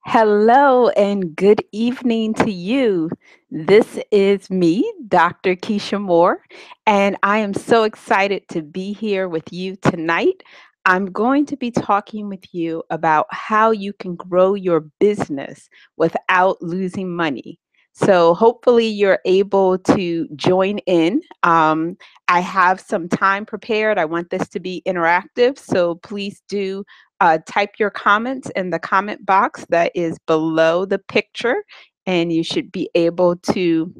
Hello and good evening to you. This is me, Dr. Kesha Moore, and I am so excited to be here with you tonight. I'm going to be talking with you about how you can grow your business without losing money. So, hopefully, you're able to join in. I have some time prepared. I want this to be interactive, so please do type your comments in the comment box that is below the picture, and you should be able to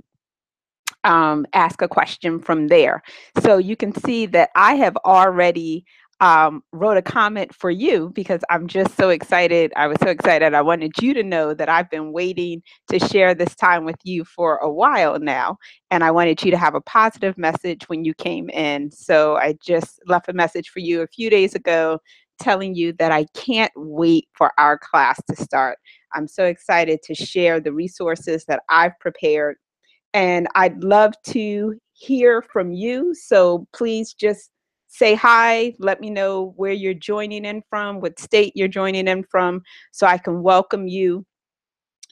ask a question from there. So you can see that I have already wrote a comment for you because I'm just so excited. I was so excited. I wanted you to know that I've been waiting to share this time with you for a while now. And I wanted you to have a positive message when you came in. So I just left a message for you a few days ago telling you that I can't wait for our class to start. I'm so excited to share the resources that I've prepared, and I'd love to hear from you. So please just say hi. Let me know where you're joining in from, what state you're joining in from, so I can welcome you.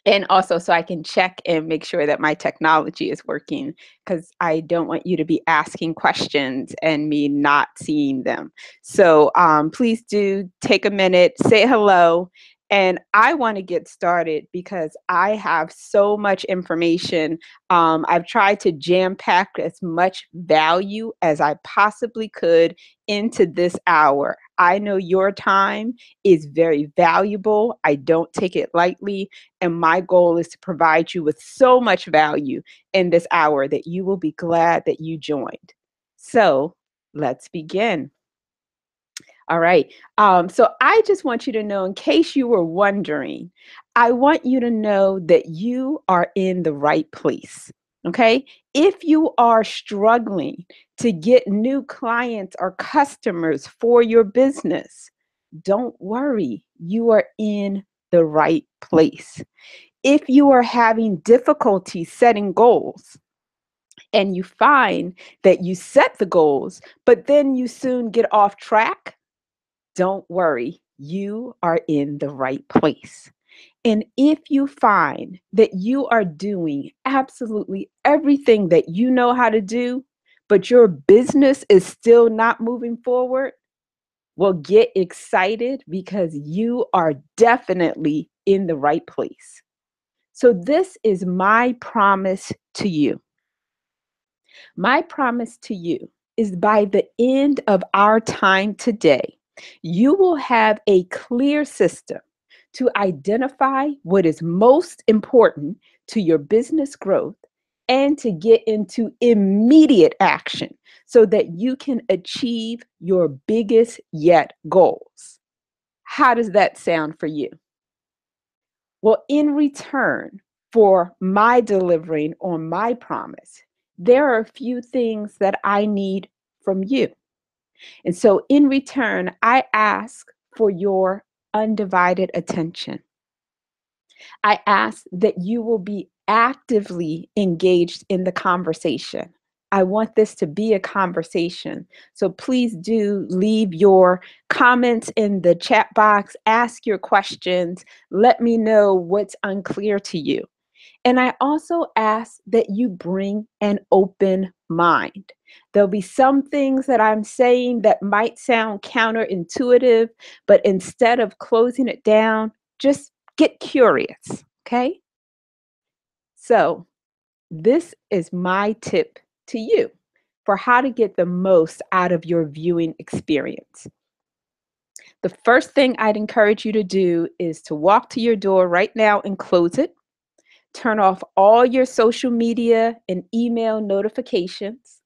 And also, so I can check and make sure that my technology is working, because I don't want you to be asking questions and me not seeing them. So please do take a minute, say hello. And I want to get started because I have so much information. I've tried to jam pack as much value as I possibly could into this hour. I know your time is very valuable. I don't take it lightly. And my goal is to provide you with so much value in this hour that you will be glad that you joined. So let's begin. All right. So I just want you to know, in case you were wondering, I want you to know that you are in the right place. Okay. If you are struggling to get new clients or customers for your business, don't worry. You are in the right place. If you are having difficulty setting goals and you find that you set the goals, but then you soon get off track, don't worry, you are in the right place. And if you find that you are doing absolutely everything that you know how to do, but your business is still not moving forward, well, get excited because you are definitely in the right place. So, this is my promise to you. My promise to you is by the end of our time today, you will have a clear system to identify what is most important to your business growth and to get into immediate action so that you can achieve your biggest yet goals. How does that sound for you? Well, in return for my delivering on my promise, there are a few things that I need from you. And so, in return, I ask for your undivided attention. I ask that you will be actively engaged in the conversation. I want this to be a conversation. So please do leave your comments in the chat box, ask your questions, let me know what's unclear to you. And I also ask that you bring an open mind. There'll be some things that I'm saying that might sound counterintuitive, but instead of closing it down, just get curious, okay? So, this is my tip to you for how to get the most out of your viewing experience. The first thing I'd encourage you to do is to walk to your door right now and close it. Turn off all your social media and email notifications.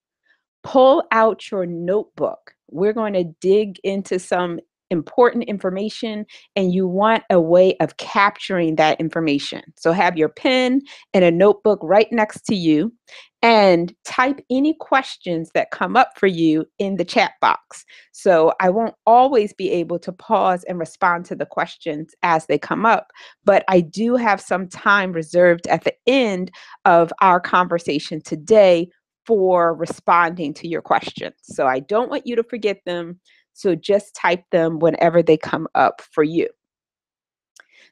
Pull out your notebook. We're going to dig into some important information, and you want a way of capturing that information. So have your pen and a notebook right next to you and type any questions that come up for you in the chat box. So I won't always be able to pause and respond to the questions as they come up, but I do have some time reserved at the end of our conversation today for responding to your questions. So I don't want you to forget them. So just type them whenever they come up for you.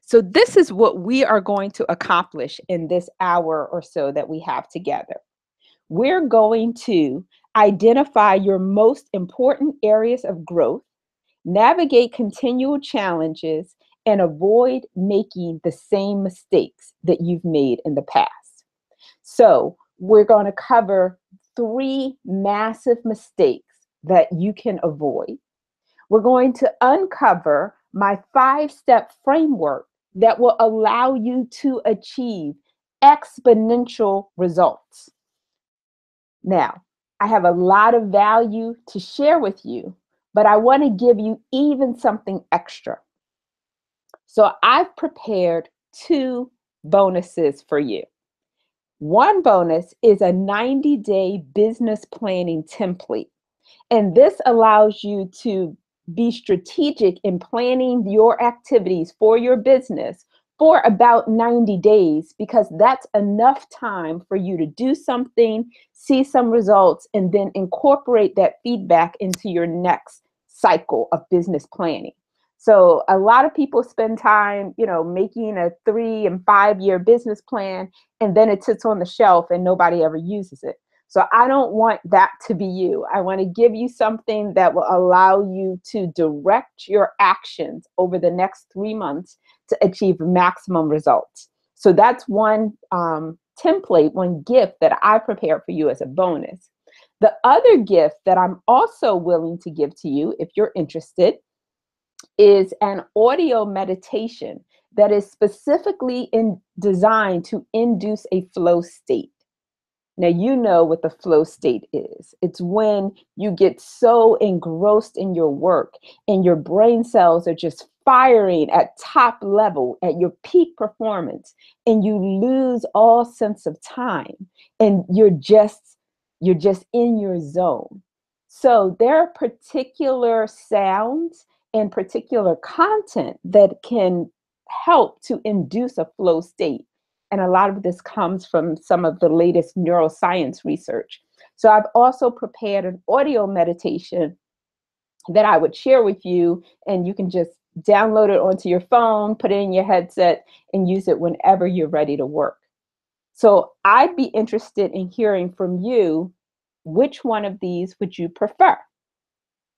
So this is what we are going to accomplish in this hour or so that we have together. We're going to identify your most important areas of growth, navigate continual challenges, and avoid making the same mistakes that you've made in the past. So we're going to cover 3 massive mistakes that you can avoid. We're going to uncover my 5-step framework that will allow you to achieve exponential results. Now, I have a lot of value to share with you, but I want to give you even something extra. So I've prepared 2 bonuses for you. One bonus is a 90-day business planning template. And this allows you to be strategic in planning your activities for your business for about 90 days, because that's enough time for you to do something, see some results, and then incorporate that feedback into your next cycle of business planning. So a lot of people spend time, making a 3 and 5 year business plan, and then it sits on the shelf and nobody ever uses it. So I don't want that to be you. I want to give you something that will allow you to direct your actions over the next 3 months to achieve maximum results. So that's one template, one gift that I prepared for you as a bonus. The other gift that I'm also willing to give to you, if you're interested, is an audio meditation that is specifically designed to induce a flow state. Now, you know what the flow state is. It's when you get so engrossed in your work and your brain cells are just firing at top level, at your peak performance, and you lose all sense of time, and you're just in your zone. So there are particular sounds and particular content that can help to induce a flow state. And a lot of this comes from some of the latest neuroscience research. So I've also prepared an audio meditation that I would share with you, and you can just download it onto your phone, put it in your headset, and use it whenever you're ready to work. So I'd be interested in hearing from you, which one of these would you prefer?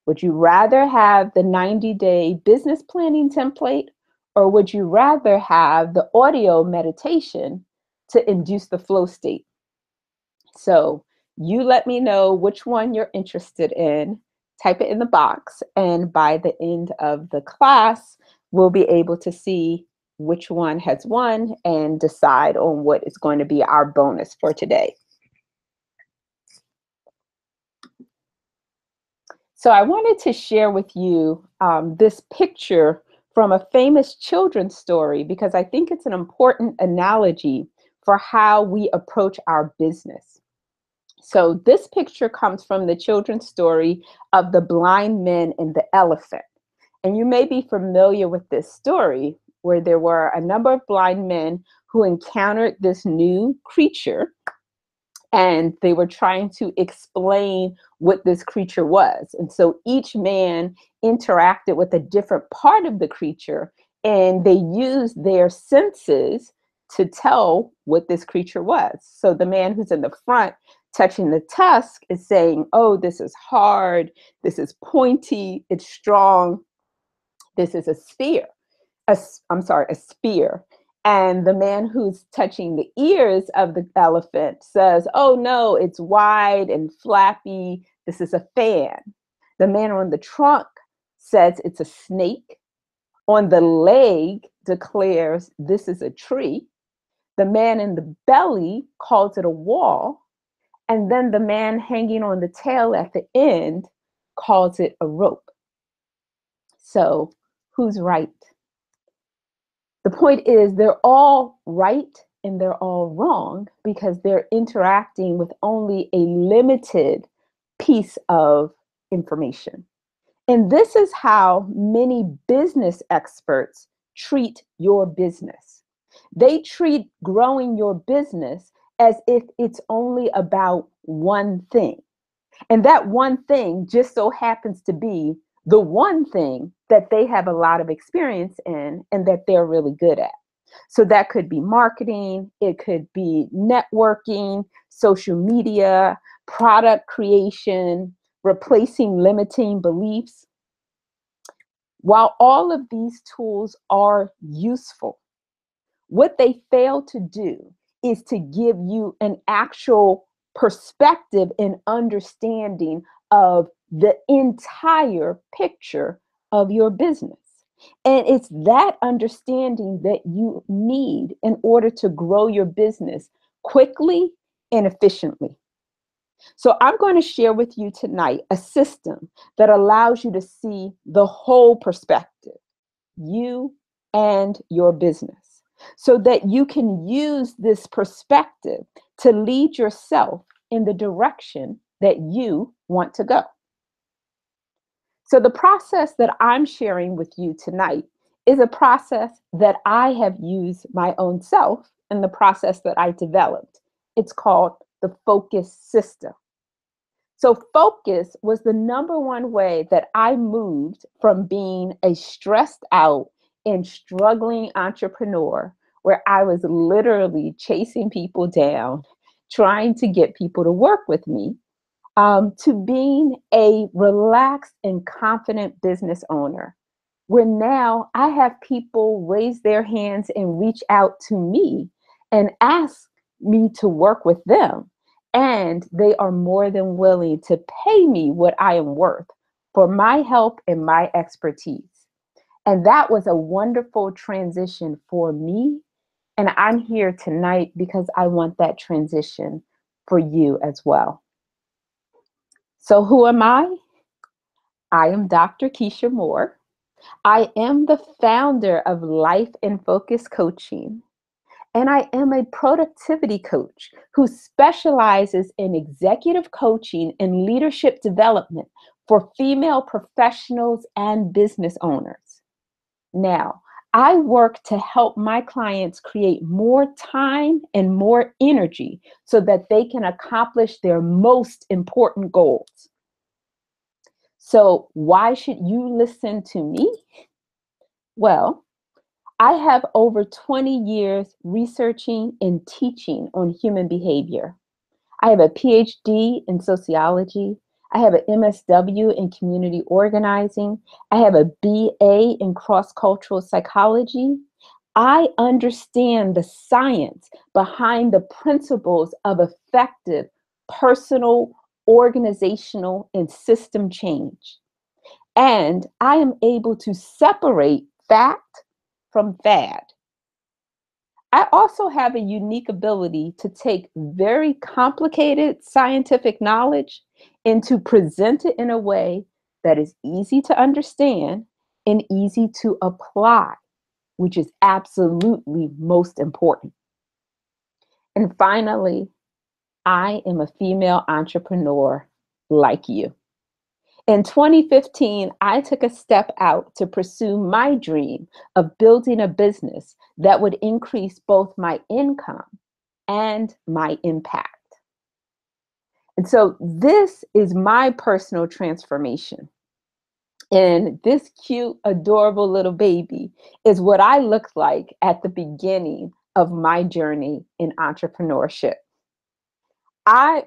Would you rather have the 90-day business planning template, or would you rather have the audio meditation to induce the flow state? So you let me know which one you're interested in, type it in the box, and by the end of the class, we'll be able to see which one has won and decide on what is going to be our bonus for today. So I wanted to share with you this picture from a famous children's story, because I think it's an important analogy for how we approach our business. So this picture comes from the children's story of the blind men and the elephant. And you may be familiar with this story, where there were a number of blind men who encountered this new creature, and they were trying to explain what this creature was. And so each man interacted with a different part of the creature, and they used their senses to tell what this creature was. So the man who's in the front touching the tusk is saying, oh, this is hard, this is pointy, it's strong, this is a spear. A spear. And the man who's touching the ears of the elephant says, oh no, it's wide and flappy. This is a fan. The man on the trunk says it's a snake. On the leg declares this is a tree. The man in the belly calls it a wall. And then the man hanging on the tail at the end calls it a rope. So who's right? The point is, they're all right and they're all wrong, because they're interacting with only a limited piece of information. And this is how many business experts treat your business. They treat growing your business as if it's only about one thing. And that one thing just so happens to be the one thing that they have a lot of experience in and that they're really good at. So that could be marketing, it could be networking, social media, product creation, replacing limiting beliefs. While all of these tools are useful, what they fail to do is to give you an actual perspective and understanding of the entire picture of your business. And it's that understanding that you need in order to grow your business quickly and efficiently. So, I'm going to share with you tonight a system that allows you to see the whole perspective, you and your business, so that you can use this perspective to lead yourself in the direction that you want to go. So, the process that I'm sharing with you tonight is a process that I have used my own self in the process that I developed. It's called the focus system. So, focus was the number one way that I moved from being a stressed out and struggling entrepreneur, where I was literally chasing people down, trying to get people to work with me, to being a relaxed and confident business owner, where now I have people raise their hands and reach out to me and ask me to work with them. And they are more than willing to pay me what I am worth for my help and my expertise. And that was a wonderful transition for me. And I'm here tonight because I want that transition for you as well. So, who am I? I am Dr. Kesha Moore. I am the founder of Life in Focus Coaching, and I am a productivity coach who specializes in executive coaching and leadership development for female professionals and business owners. Now, I work to help my clients create more time and more energy so that they can accomplish their most important goals. So, why should you listen to me? Well, I have over 20 years researching and teaching on human behavior. I have a PhD in sociology. I have an MSW in community organizing. I have a BA in cross-cultural psychology. I understand the science behind the principles of effective personal, organizational, and system change. And I am able to separate fact from fad. I also have a unique ability to take very complicated scientific knowledge and to present it in a way that is easy to understand and easy to apply, which is absolutely most important. And finally, I am a female entrepreneur like you. In 2015, I took a step out to pursue my dream of building a business that would increase both my income and my impact. And so this is my personal transformation. And this cute, adorable little baby is what I looked like at the beginning of my journey in entrepreneurship.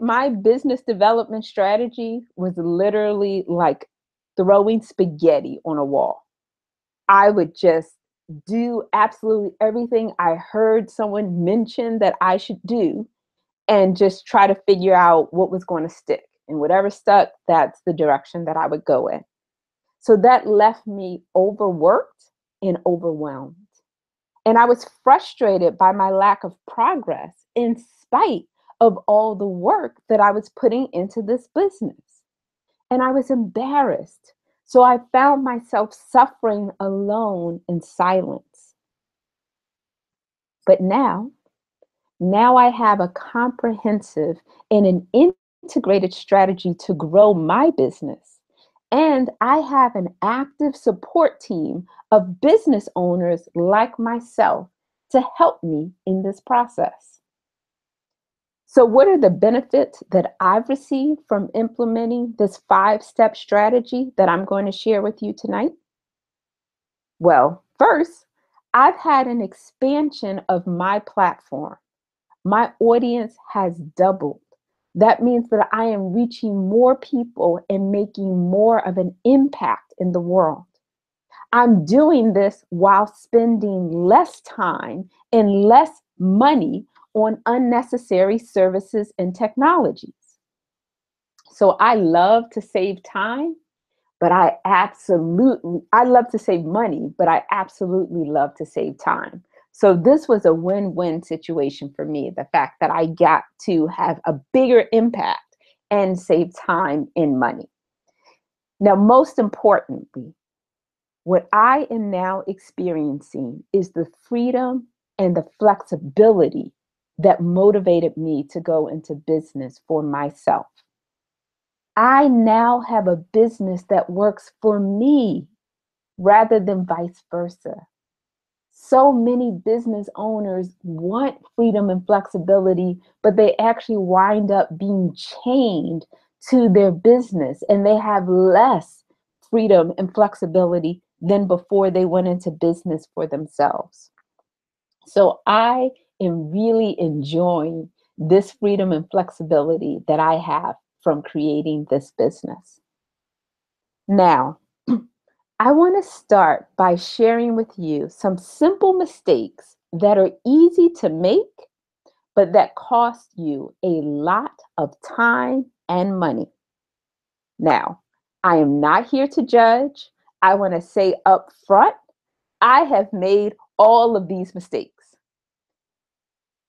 My business development strategy was literally like throwing spaghetti on a wall. I would just do absolutely everything I heard someone mention that I should do and just try to figure out what was going to stick. And whatever stuck, that's the direction that I would go in. So that left me overworked and overwhelmed. And I was frustrated by my lack of progress in spite of all the work that I was putting into this business. And I was embarrassed. So I found myself suffering alone in silence. But now I have a comprehensive and an integrated strategy to grow my business. And I have an active support team of business owners like myself to help me in this process. So, what are the benefits that I've received from implementing this 5-step strategy that I'm going to share with you tonight? Well, first, I've had an expansion of my platform. My audience has doubled. That means that I am reaching more people and making more of an impact in the world. I'm doing this while spending less time and less money on unnecessary services and technologies. So I love to save time, but I love to save money, but I absolutely love to save time. So this was a win-win situation for me, the fact that I got to have a bigger impact and save time and money. Now, most importantly, what I am now experiencing is the freedom and the flexibility that motivated me to go into business for myself. I now have a business that works for me rather than vice versa. So many business owners want freedom and flexibility, but they actually wind up being chained to their business and they have less freedom and flexibility than before they went into business for themselves. So I am really enjoying this freedom and flexibility that I have from creating this business. Now, I want to start by sharing with you some simple mistakes that are easy to make, but that cost you a lot of time and money. Now, I am not here to judge. I want to say up front, I have made all of these mistakes.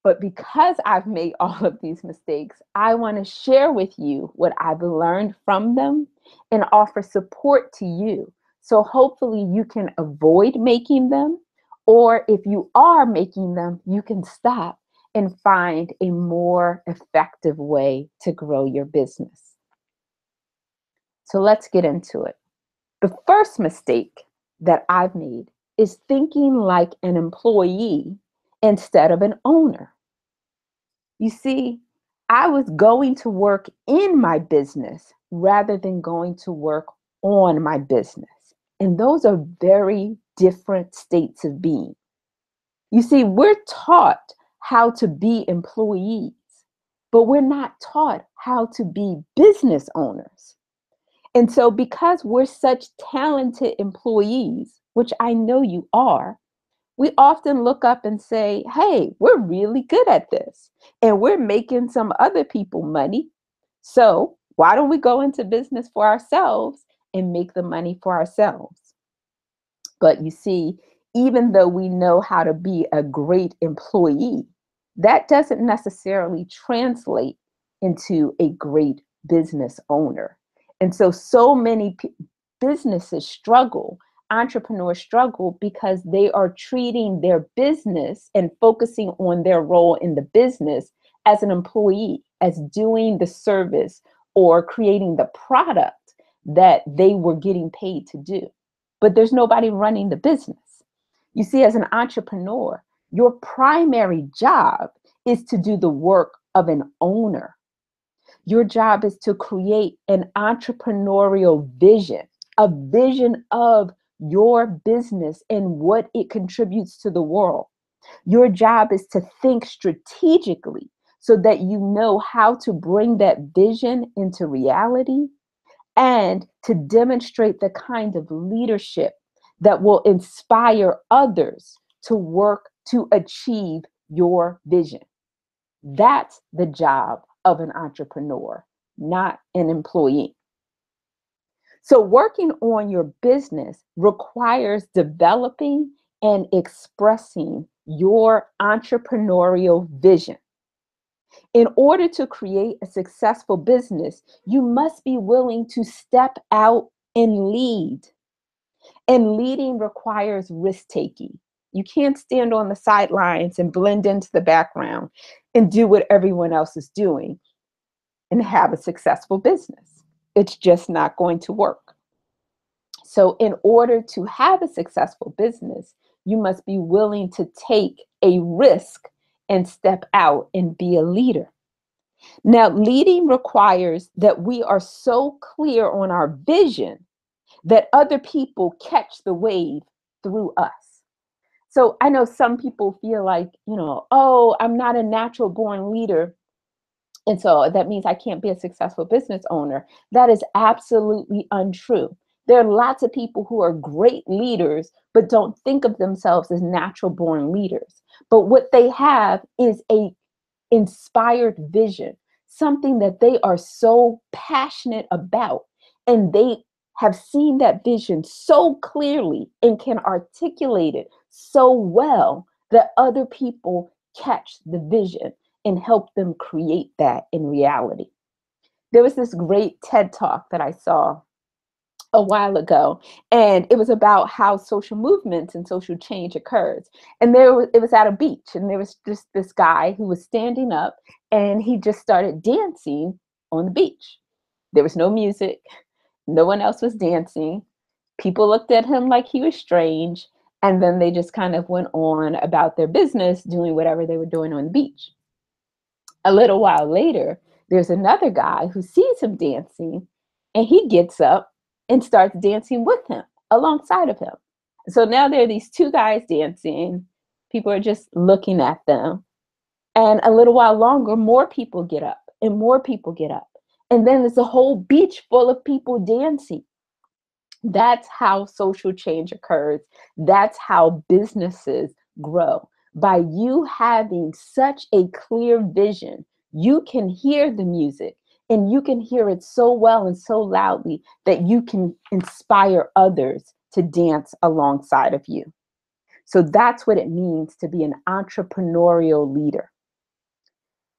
But because I've made all of these mistakes, I want to share with you what I've learned from them and offer support to you. So hopefully you can avoid making them, or if you are making them, you can stop and find a more effective way to grow your business. So let's get into it. The first mistake that I've made is thinking like an employee instead of an owner. You see, I was going to work in my business rather than going to work on my business. And those are very different states of being. You see, we're taught how to be employees, but we're not taught how to be business owners. And so, because we're such talented employees, which I know you are, we often look up and say, hey, we're really good at this and we're making some other people money. So why don't we go into business for ourselves and make the money for ourselves? But you see, even though we know how to be a great employee, that doesn't necessarily translate into a great business owner. And so many businesses struggle, entrepreneurs struggle because they are treating their business and focusing on their role in the business as an employee, as doing the service or creating the product that they were getting paid to do. But there's nobody running the business. You see, as an entrepreneur, your primary job is to do the work of an owner. Your job is to create an entrepreneurial vision, a vision of your business and what it contributes to the world. Your job is to think strategically so that you know how to bring that vision into reality and to demonstrate the kind of leadership that will inspire others to work to achieve your vision. That's the job of an entrepreneur, not an employee. So, working on your business requires developing and expressing your entrepreneurial vision. In order to create a successful business, you must be willing to step out and lead. And leading requires risk taking. You can't stand on the sidelines and blend into the background and do what everyone else is doing and have a successful business. It's just not going to work. So, in order to have a successful business, you must be willing to take a risk and step out and be a leader. Now, leading requires that we are so clear on our vision that other people catch the wave through us. So I know some people feel like, oh, I'm not a natural born leader, and so that means I can't be a successful business owner. That is absolutely untrue. There are lots of people who are great leaders, but don't think of themselves as natural born leaders. But what they have is a inspired vision, something that they are so passionate about. And they have seen that vision so clearly and can articulate it so well that other people catch the vision and help them create that in reality. There was this great TED talk that I saw a while ago, and it was about how social movements and social change occurs. And it was at a beach, and there was just this guy who was standing up, and he just started dancing on the beach. There was no music, no one else was dancing. People looked at him like he was strange, and then they just kind of went on about their business, doing whatever they were doing on the beach. A little while later, there's another guy who sees him dancing, and he gets up and starts dancing with him, alongside of him. So now there are these two guys dancing. People are just looking at them. And a little while longer, more people get up and more people get up. And then there's a whole beach full of people dancing. That's how social change occurs. That's how businesses grow. By you having such a clear vision, you can hear the music, and you can hear it so well and so loudly that you can inspire others to dance alongside of you. So that's what it means to be an entrepreneurial leader.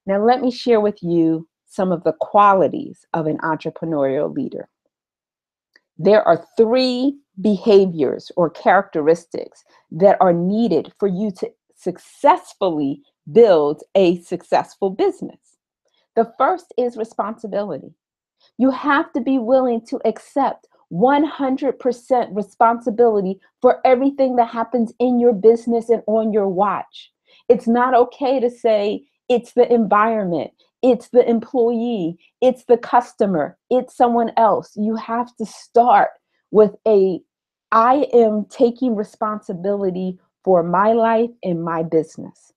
Now, let me share with you some of the qualities of an entrepreneurial leader. There are three behaviors or characteristics that are needed for you to successfully build a successful business. The first is responsibility. You have to be willing to accept 100% responsibility for everything that happens in your business and on your watch. It's not okay to say it's the environment, it's the employee, it's the customer, it's someone else. You have to start with I am taking responsibility for my life and my business.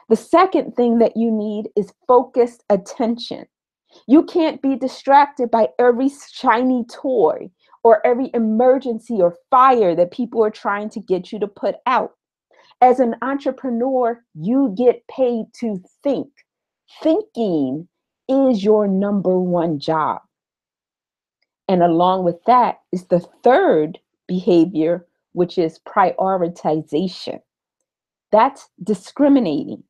The second thing that you need is focused attention. You can't be distracted by every shiny toy or every emergency or fire that people are trying to get you to put out. As an entrepreneur, you get paid to think. Thinking is your number one job. And along with that is the third behavior, which is prioritization. That's discriminating.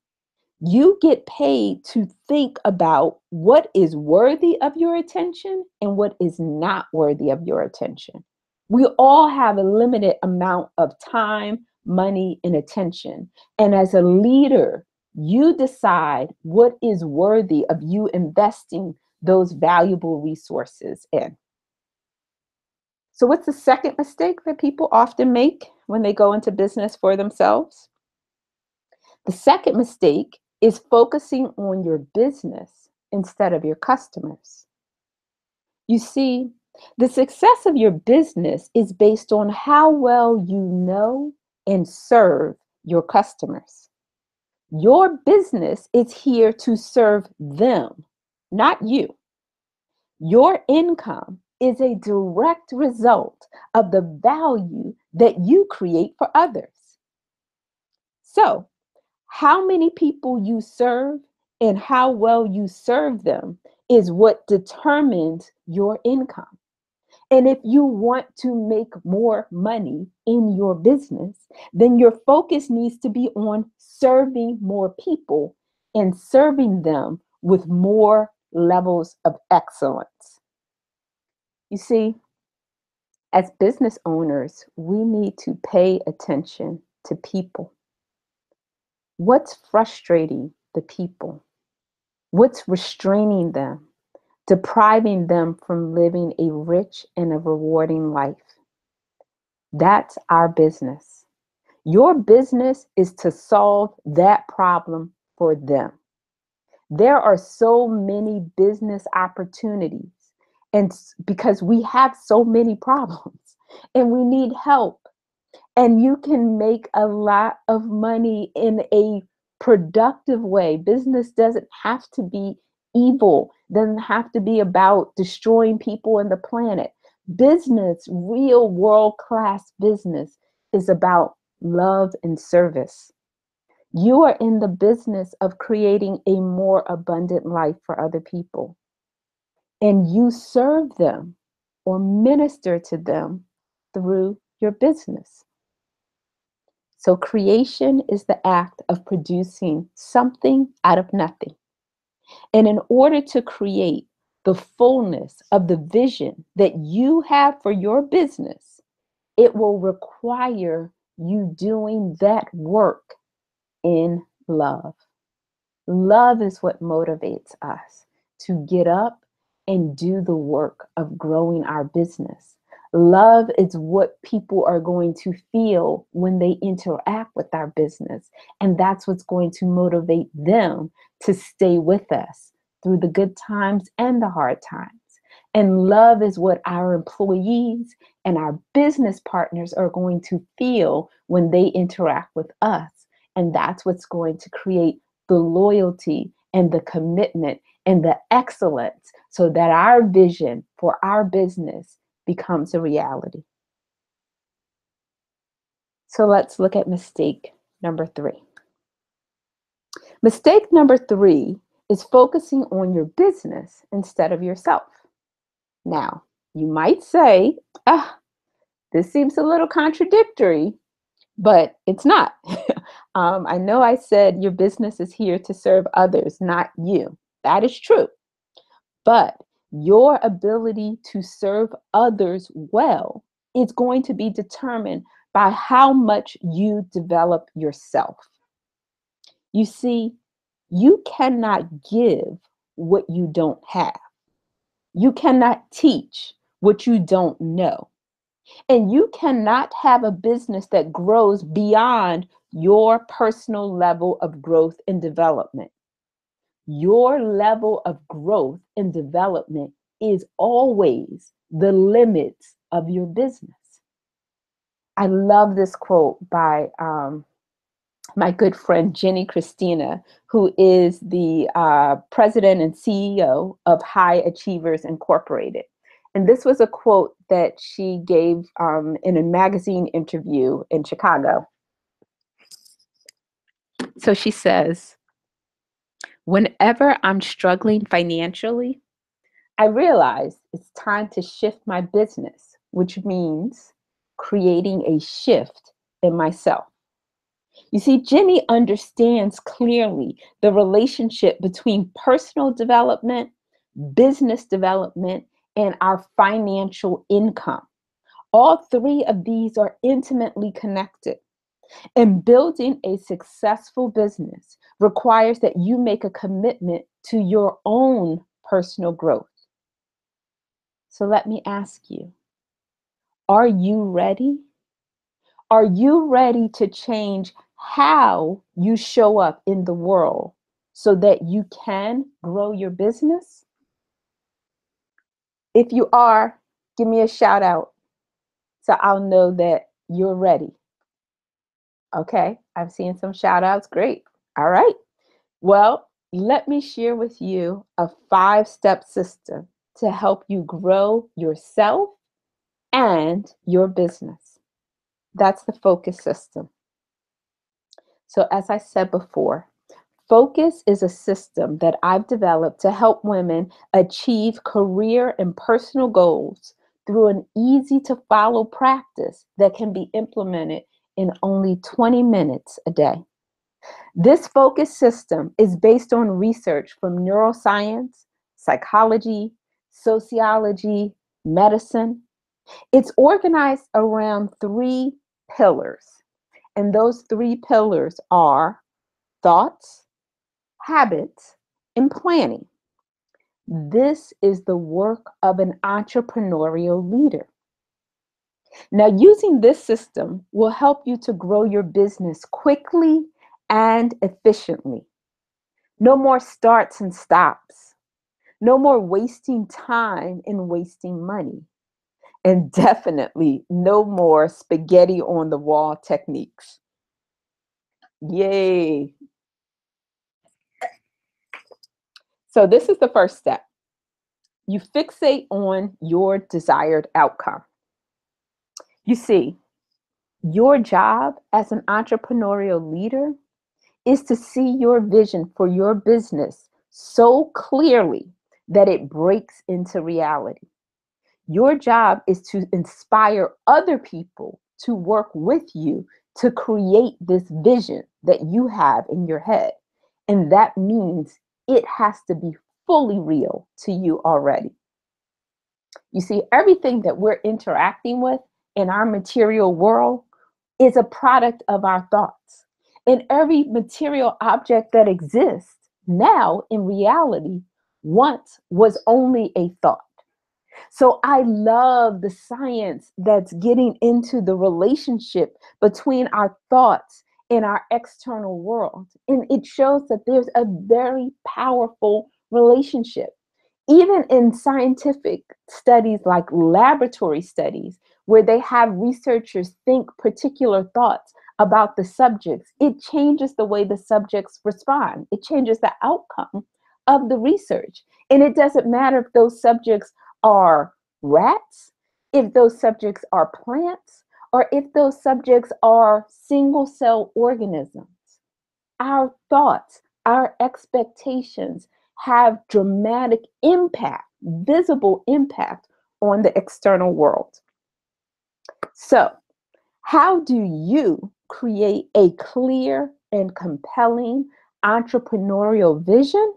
You get paid to think about what is worthy of your attention and what is not worthy of your attention. We all have a limited amount of time, money, and attention. And as a leader, you decide what is worthy of you investing those valuable resources in. So, what's the second mistake that people often make when they go into business for themselves? The second mistake is focusing on your business instead of your customers. You see, the success of your business is based on how well you know and serve your customers. Your business is here to serve them, not you. Your income is a direct result of the value that you create for others. So, how many people you serve and how well you serve them is what determines your income. And if you want to make more money in your business, then your focus needs to be on serving more people and serving them with more levels of excellence. You see, as business owners, we need to pay attention to people. What's frustrating the people? What's restraining them, depriving them from living a rich and a rewarding life? That's our business. Your business is to solve that problem for them. There are so many business opportunities, and because we have so many problems and we need help. And you can make a lot of money in a productive way. Business doesn't have to be evil, doesn't have to be about destroying people and the planet. Business, real world class business, is about love and service. You are in the business of creating a more abundant life for other people, and you serve them or minister to them through your business. So, creation is the act of producing something out of nothing. And in order to create the fullness of the vision that you have for your business, it will require you doing that work in love. Love is what motivates us to get up and do the work of growing our business. Love is what people are going to feel when they interact with our business. And that's what's going to motivate them to stay with us through the good times and the hard times. And love is what our employees and our business partners are going to feel when they interact with us. And that's what's going to create the loyalty and the commitment and the excellence so that our vision for our business becomes a reality. So let's look at mistake number 3. Mistake number 3 is focusing on your business instead of yourself. Now, you might say, this seems a little contradictory, but it's not. I know I said your business is here to serve others, not you. That is true. But your ability to serve others well is going to be determined by how much you develop yourself. You see, you cannot give what you don't have. You cannot teach what you don't know. And you cannot have a business that grows beyond your personal level of growth and development. Your level of growth and development is always the limits of your business. I love this quote by my good friend Jenny Christina, who is the president and CEO of High Achievers Incorporated. And this was a quote that she gave in a magazine interview in Chicago. So she says, "Whenever I'm struggling financially, I realize it's time to shift my business, which means creating a shift in myself." You see, Jenny understands clearly the relationship between personal development, business development, and our financial income. All 3 of these are intimately connected. And building a successful business requires that you make a commitment to your own personal growth. So let me ask you, are you ready? Are you ready to change how you show up in the world so that you can grow your business? If you are, give me a shout out so I'll know that you're ready. Okay, I've seen some shout outs. Great. All right. Well, let me share with you a 5-step system to help you grow yourself and your business. That's the focus system. So, as I said before, focus is a system that I've developed to help women achieve career and personal goals through an easy to follow practice that can be implemented in only 20 minutes a day. This focus system is based on research from neuroscience, psychology, sociology, medicine. It's organized around 3 pillars. And those 3 pillars are thoughts, habits, and planning. This is the work of an entrepreneurial leader. Now, using this system will help you to grow your business quickly and efficiently. No more starts and stops. No more wasting time and wasting money. and definitely no more spaghetti on the wall techniques. Yay. So this is the first step. You fixate on your desired outcome. You see, your job as an entrepreneurial leader is to see your vision for your business so clearly that it breaks into reality. Your job is to inspire other people to work with you to create this vision that you have in your head. And that means it has to be fully real to you already. You see, everything that we're interacting with in our material world is a product of our thoughts. And every material object that exists now in reality once was only a thought. So I love the science that's getting into the relationship between our thoughts and our external world. And it shows that there's a very powerful relationship. Even in scientific studies like laboratory studies, where they have researchers think particular thoughts about the subjects, it changes the way the subjects respond. It changes the outcome of the research. And it doesn't matter if those subjects are rats, if those subjects are plants, or if those subjects are single cell organisms. Our thoughts, our expectations have dramatic impact, visible impact on the external world. So, how do you create a clear and compelling entrepreneurial vision?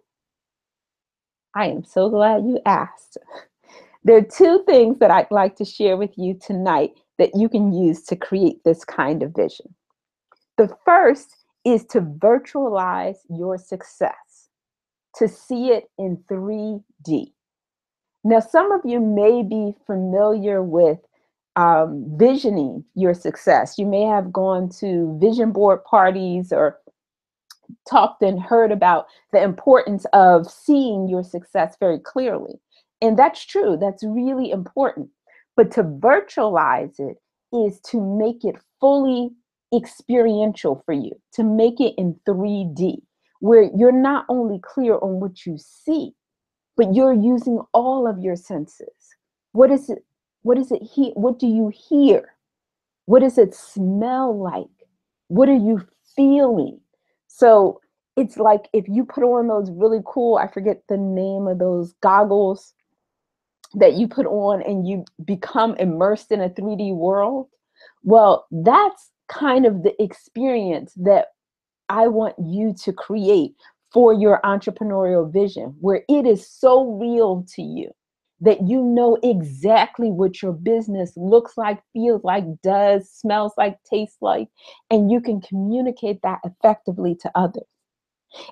I am so glad you asked. There are two things that I'd like to share with you tonight that you can use to create this kind of vision. The first is to virtualize your success, to see it in 3D. Now, some of you may be familiar with visioning your success. You may have gone to vision board parties or talked and heard about the importance of seeing your success very clearly. And that's true, that's really important. But to virtualize it is to make it fully experiential for you, to make it in 3D, where you're not only clear on what you see, but you're using all of your senses. What is it? What is it? What do you hear? What does it smell like? What are you feeling? So it's like if you put on those really cool, I forget the name of those goggles that you put on and you become immersed in a 3D world. Well, that's kind of the experience that I want you to create for your entrepreneurial vision, where it is so real to you that you know exactly what your business looks like, feels like, does, smells like, tastes like, and you can communicate that effectively to others.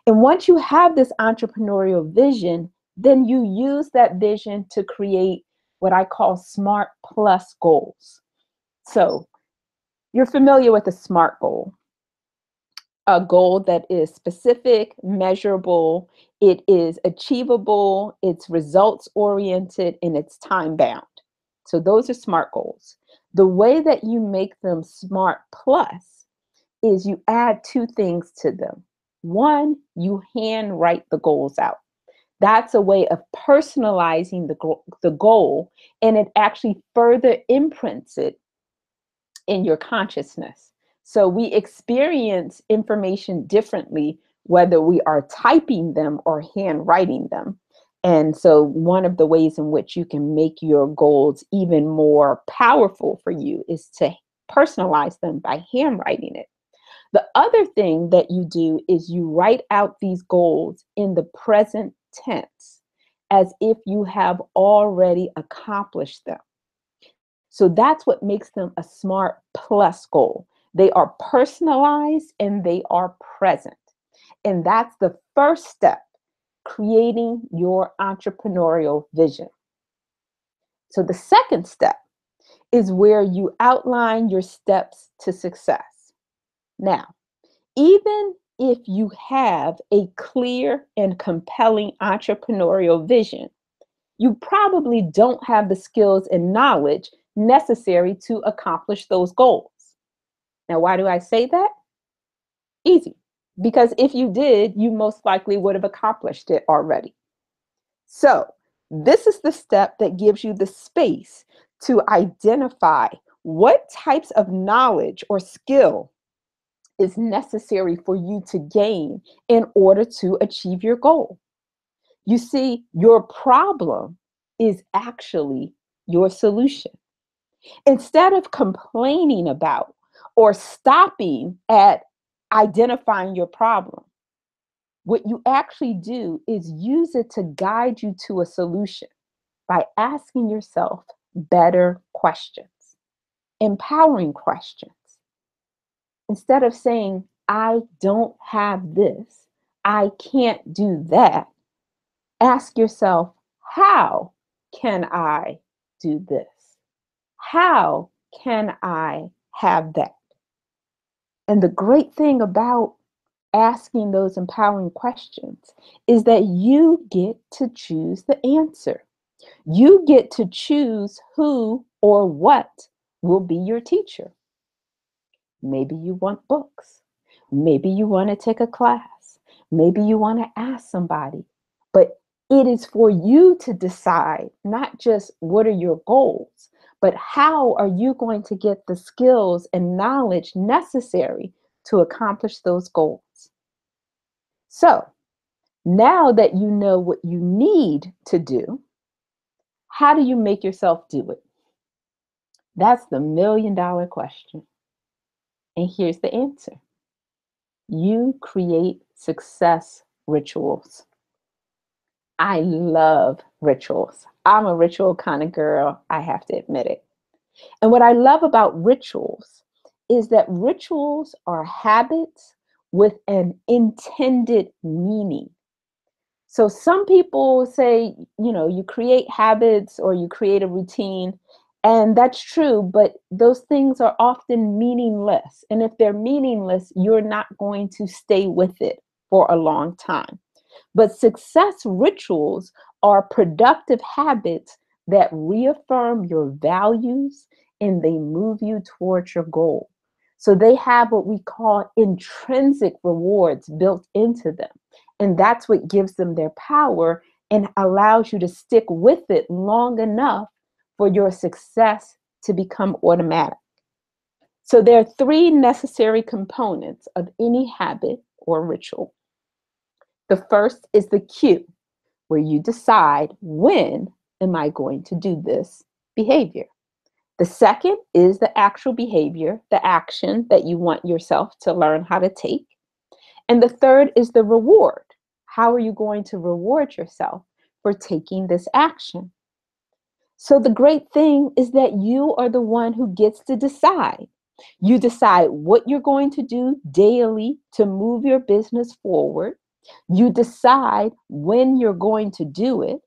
And once you have this entrepreneurial vision, then you use that vision to create what I call SMART plus goals. So you're familiar with a SMART goal. A goal that is specific, measurable, it is achievable, it's results oriented, and it's time bound. So those are SMART goals. The way that you make them SMART plus is you add two things to them. One, you hand write the goals out. That's a way of personalizing the goal, and it actually further imprints it in your consciousness. So we experience information differently, whether we are typing them or handwriting them. And so one of the ways in which you can make your goals even more powerful for you is to personalize them by handwriting it. The other thing that you do is you write out these goals in the present tense as if you have already accomplished them. So that's what makes them a SMART plus goal. They are personalized and they are present. And that's the first step, creating your entrepreneurial vision. So the second step is where you outline your steps to success. Now, even if you have a clear and compelling entrepreneurial vision, you probably don't have the skills and knowledge necessary to accomplish those goals. Now, why do I say that? Easy. Because if you did, you most likely would have accomplished it already. So, this is the step that gives you the space to identify what types of knowledge or skill is necessary for you to gain in order to achieve your goal. You see, your problem is actually your solution. Instead of complaining about or stopping at identifying your problem, what you actually do is use it to guide you to a solution by asking yourself better questions, empowering questions. Instead of saying, I don't have this, I can't do that, ask yourself, how can I do this? How can I have that? And the great thing about asking those empowering questions is that you get to choose the answer. You get to choose who or what will be your teacher. Maybe you want books. Maybe you want to take a class. Maybe you want to ask somebody. But it is for you to decide not just what are your goals, but how are you going to get the skills and knowledge necessary to accomplish those goals. So now that you know what you need to do, how do you make yourself do it? That's the $1,000,000 question. And here's the answer. You create success rituals. I love rituals. I'm a ritual kind of girl, I have to admit it. And what I love about rituals is that rituals are habits with an intended meaning. So some people say, you create habits or you create a routine, and that's true, but those things are often meaningless. And if they're meaningless, you're not going to stay with it for a long time. But success rituals are productive habits that reaffirm your values and they move you towards your goal. So they have what we call intrinsic rewards built into them. And that's what gives them their power and allows you to stick with it long enough for your success to become automatic. So there are three necessary components of any habit or ritual. The first is the cue, where you decide, when am I going to do this behavior? The second is the actual behavior, the action that you want yourself to learn how to take. And the third is the reward. How are you going to reward yourself for taking this action? So the great thing is that you are the one who gets to decide. You decide what you're going to do daily to move your business forward. You decide when you're going to do it.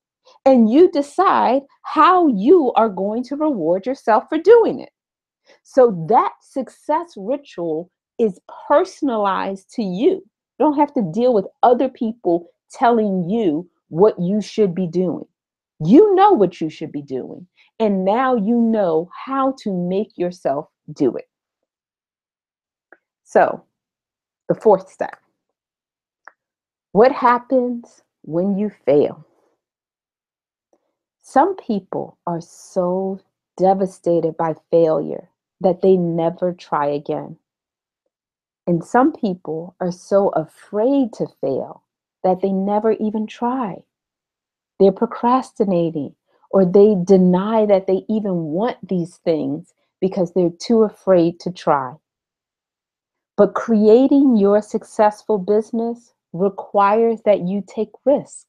And you decide how you are going to reward yourself for doing it. So that success ritual is personalized to you. You don't have to deal with other people telling you what you should be doing. You know what you should be doing. And now you know how to make yourself do it. So, the fourth step. What happens when you fail? Some people are so devastated by failure that they never try again. And some people are so afraid to fail that they never even try. They're procrastinating or they deny that they even want these things because they're too afraid to try. But creating your successful business requires that you take risk.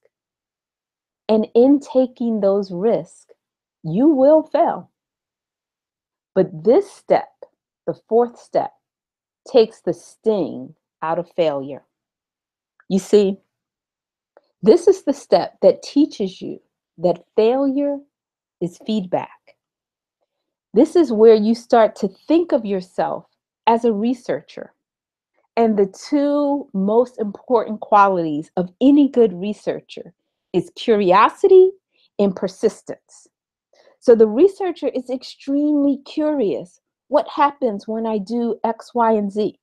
And in taking those risks, you will fail. But this step, the fourth step, takes the sting out of failure. You see, this is the step that teaches you that failure is feedback. This is where you start to think of yourself as a researcher. And the two most important qualities of any good researcher is curiosity and persistence. So the researcher is extremely curious. What happens when I do X, Y, and Z?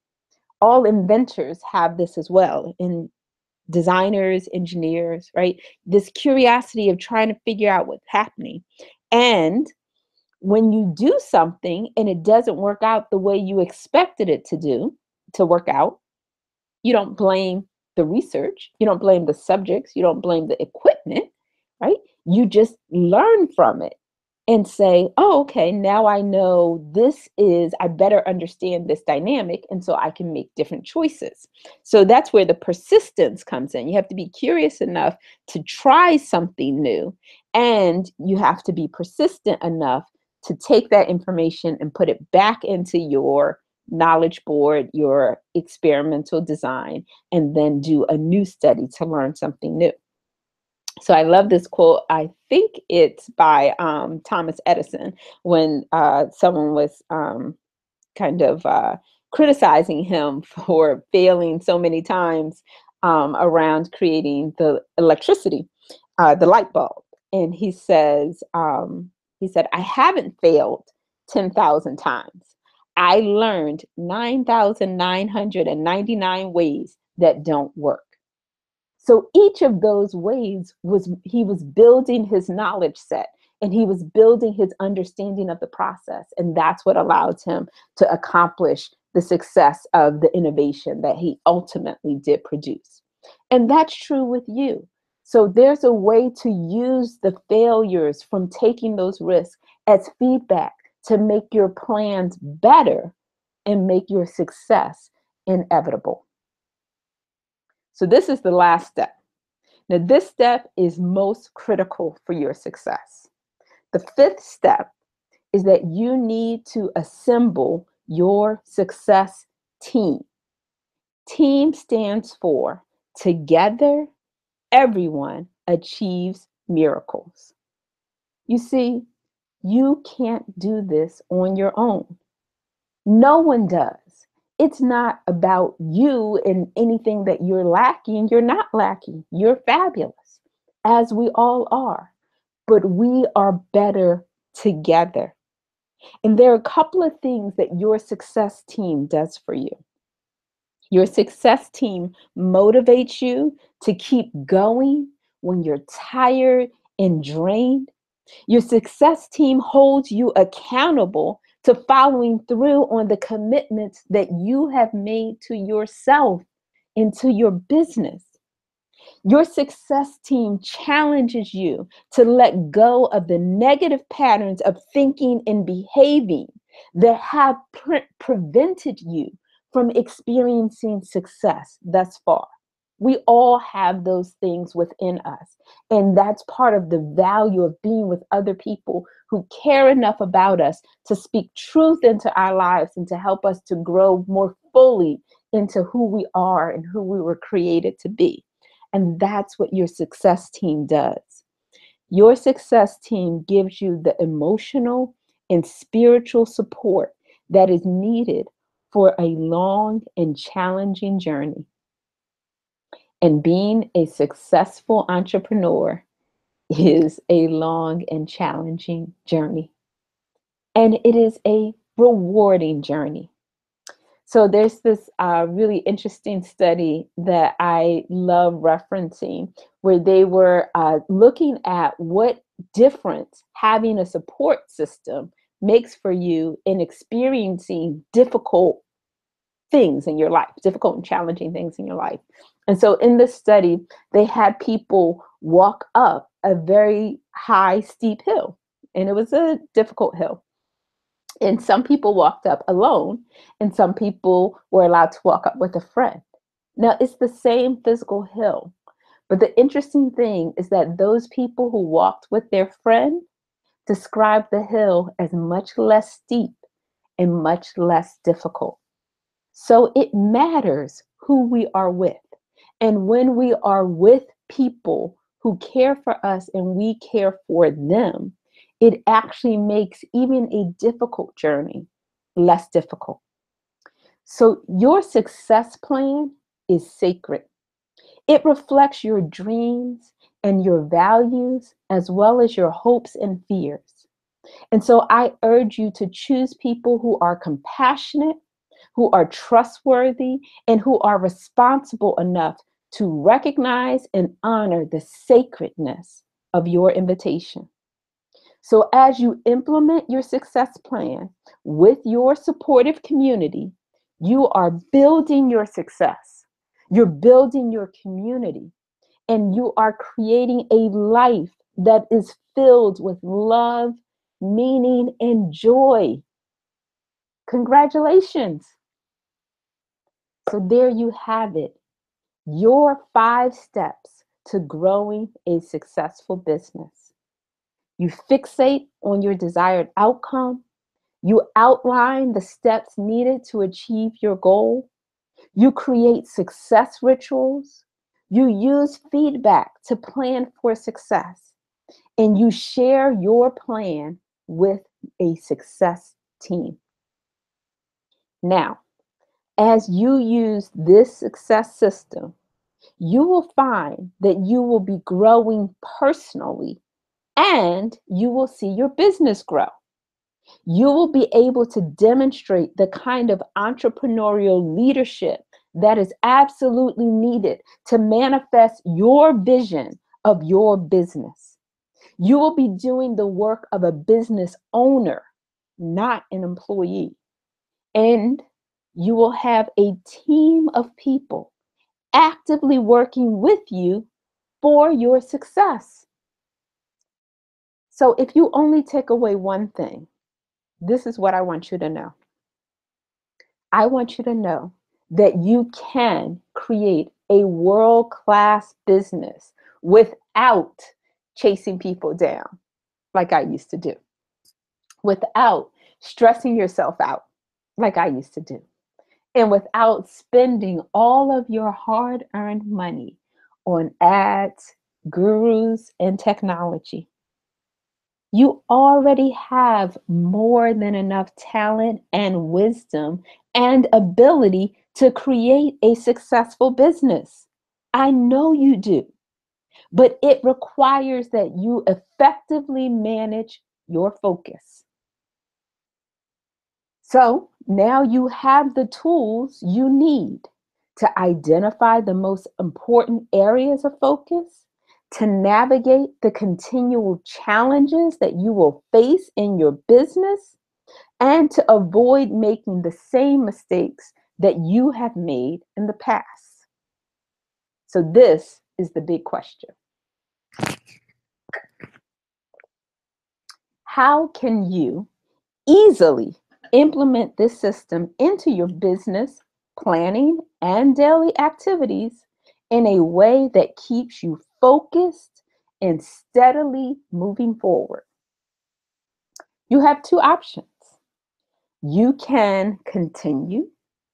All inventors have this as well, in designers, engineers, right? This curiosity of trying to figure out what's happening. And when you do something and it doesn't work out the way you expected it to work out, you don't blame the research, you don't blame the subjects, you don't blame the equipment, right? You just learn from it and say, oh, okay, now I know I better understand this dynamic, and so I can make different choices. So that's where the persistence comes in. You have to be curious enough to try something new, and you have to be persistent enough to take that information and put it back into your knowledge board, your experimental design, and then do a new study to learn something new. So I love this quote. I think it's by Thomas Edison, when someone was kind of criticizing him for failing so many times around creating the electricity, the light bulb. And he said, I haven't failed 10,000 times. I learned 9,999 ways that don't work. So each of those ways he was building his knowledge set, and he was building his understanding of the process. And that's what allowed him to accomplish the success of the innovation that he ultimately did produce. And that's true with you. So there's a way to use the failures from taking those risks as feedback to make your plans better and make your success inevitable. So this is the last step. Now, this step is most critical for your success. The fifth step is that you need to assemble your success team. Team stands for together, everyone achieves miracles. You see, you can't do this on your own. No one does. It's not about you and anything that you're lacking. You're not lacking. You're fabulous, as we all are. But we are better together. And there are a couple of things that your success team does for you. Your success team motivates you to keep going when you're tired and drained. Your success team holds you accountable to following through on the commitments that you have made to yourself and to your business. Your success team challenges you to let go of the negative patterns of thinking and behaving that have prevented you from experiencing success thus far. We all have those things within us. And that's part of the value of being with other people who care enough about us to speak truth into our lives and to help us to grow more fully into who we are and who we were created to be. And that's what your success team does. Your success team gives you the emotional and spiritual support that is needed for a long and challenging journey. And being a successful entrepreneur is a long and challenging journey. And it is a rewarding journey. So there's this really interesting study that I love referencing, where they were looking at what difference having a support system makes for you in experiencing difficult things in your life, difficult and challenging things in your life. And so in this study, they had people walk up a very high, steep hill, and it was a difficult hill. And some people walked up alone, and some people were allowed to walk up with a friend. Now, it's the same physical hill, but the interesting thing is that those people who walked with their friend described the hill as much less steep and much less difficult. So it matters who we are with. And when we are with people who care for us and we care for them, it actually makes even a difficult journey less difficult. So your success plan is sacred. It reflects your dreams and your values, as well as your hopes and fears. And so I urge you to choose people who are compassionate, who are trustworthy, and who are responsible enough to recognize and honor the sacredness of your invitation. So as you implement your success plan with your supportive community, you are building your success. You're building your community, and you are creating a life that is filled with love, meaning, and joy. Congratulations. So there you have it. Your 5 steps to growing a successful business. You fixate on your desired outcome. You outline the steps needed to achieve your goal. You create success rituals. You use feedback to plan for success. And you share your plan with a success team. Now, as you use this success system, you will find that you will be growing personally and you will see your business grow. You will be able to demonstrate the kind of entrepreneurial leadership that is absolutely needed to manifest your vision of your business. You will be doing the work of a business owner, not an employee. And you will have a team of people actively working with you for your success. So if you only take away one thing, this is what I want you to know. I want you to know that you can create a world-class business without chasing people down like I used to do, without stressing yourself out like I used to do, and without spending all of your hard-earned money on ads, gurus, and technology. You already have more than enough talent and wisdom and ability to create a successful business. I know you do, but it requires that you effectively manage your focus. So now you have the tools you need to identify the most important areas of focus, to navigate the continual challenges that you will face in your business, and to avoid making the same mistakes that you have made in the past. So this is the big question. How can you easily implement this system into your business planning and daily activities in a way that keeps you focused and steadily moving forward? You have 2 options. You can continue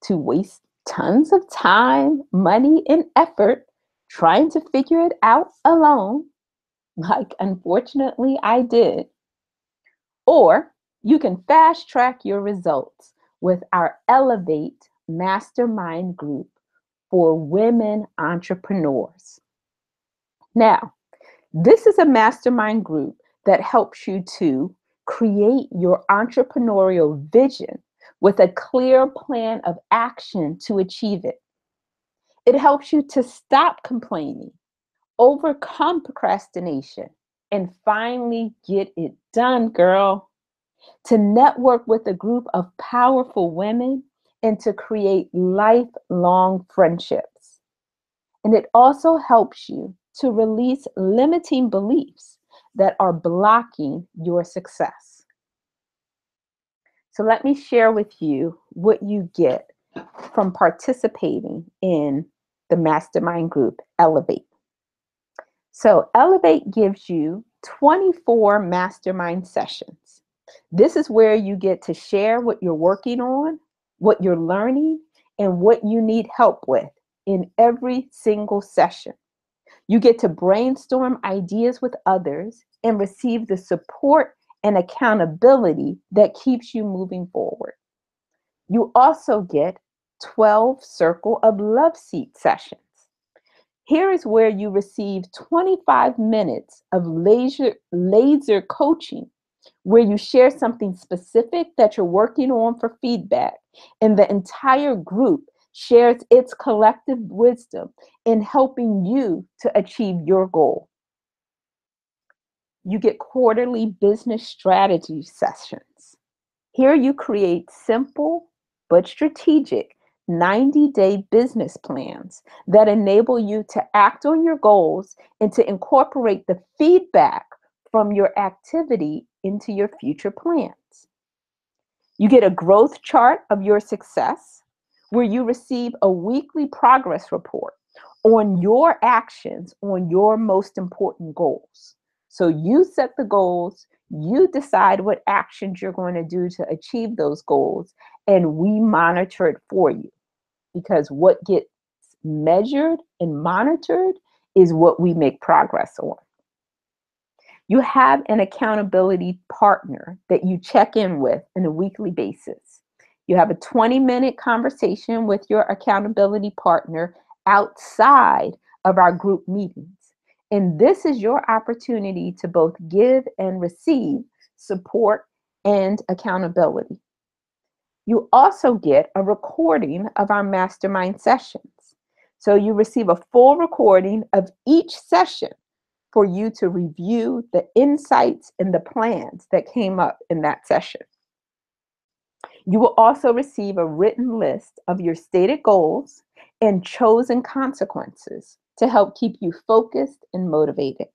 to waste tons of time, money, and effort trying to figure it out alone, like unfortunately I did. Or you can fast track your results with our Elevate Mastermind group for women entrepreneurs. Now, this is a mastermind group that helps you to create your entrepreneurial vision with a clear plan of action to achieve it. It helps you to stop complaining, overcome procrastination, and finally get it done, girl. To network with a group of powerful women and to create lifelong friendships. And it also helps you to release limiting beliefs that are blocking your success. So let me share with you what you get from participating in the mastermind group, Elevate. So Elevate gives you 24 mastermind sessions. This is where you get to share what you're working on, what you're learning, and what you need help with in every single session. You get to brainstorm ideas with others and receive the support and accountability that keeps you moving forward. You also get 12 Circle of Love Seat sessions. Here is where you receive 25 minutes of laser coaching where you share something specific that you're working on for feedback, and the entire group shares its collective wisdom in helping you to achieve your goal. You get quarterly business strategy sessions. Here you create simple but strategic 90-day business plans that enable you to act on your goals and to incorporate the feedback from your activity into your future plans. You get a growth chart of your success where you receive a weekly progress report on your actions on your most important goals. So you set the goals, you decide what actions you're going to do to achieve those goals, and we monitor it for you, because what gets measured and monitored is what we make progress on. You have an accountability partner that you check in with on a weekly basis. You have a 20-minute conversation with your accountability partner outside of our group meetings. And this is your opportunity to both give and receive support and accountability. You also get a recording of our mastermind sessions. So you receive a full recording of each session for you to review the insights and the plans that came up in that session. You will also receive a written list of your stated goals and chosen consequences to help keep you focused and motivated.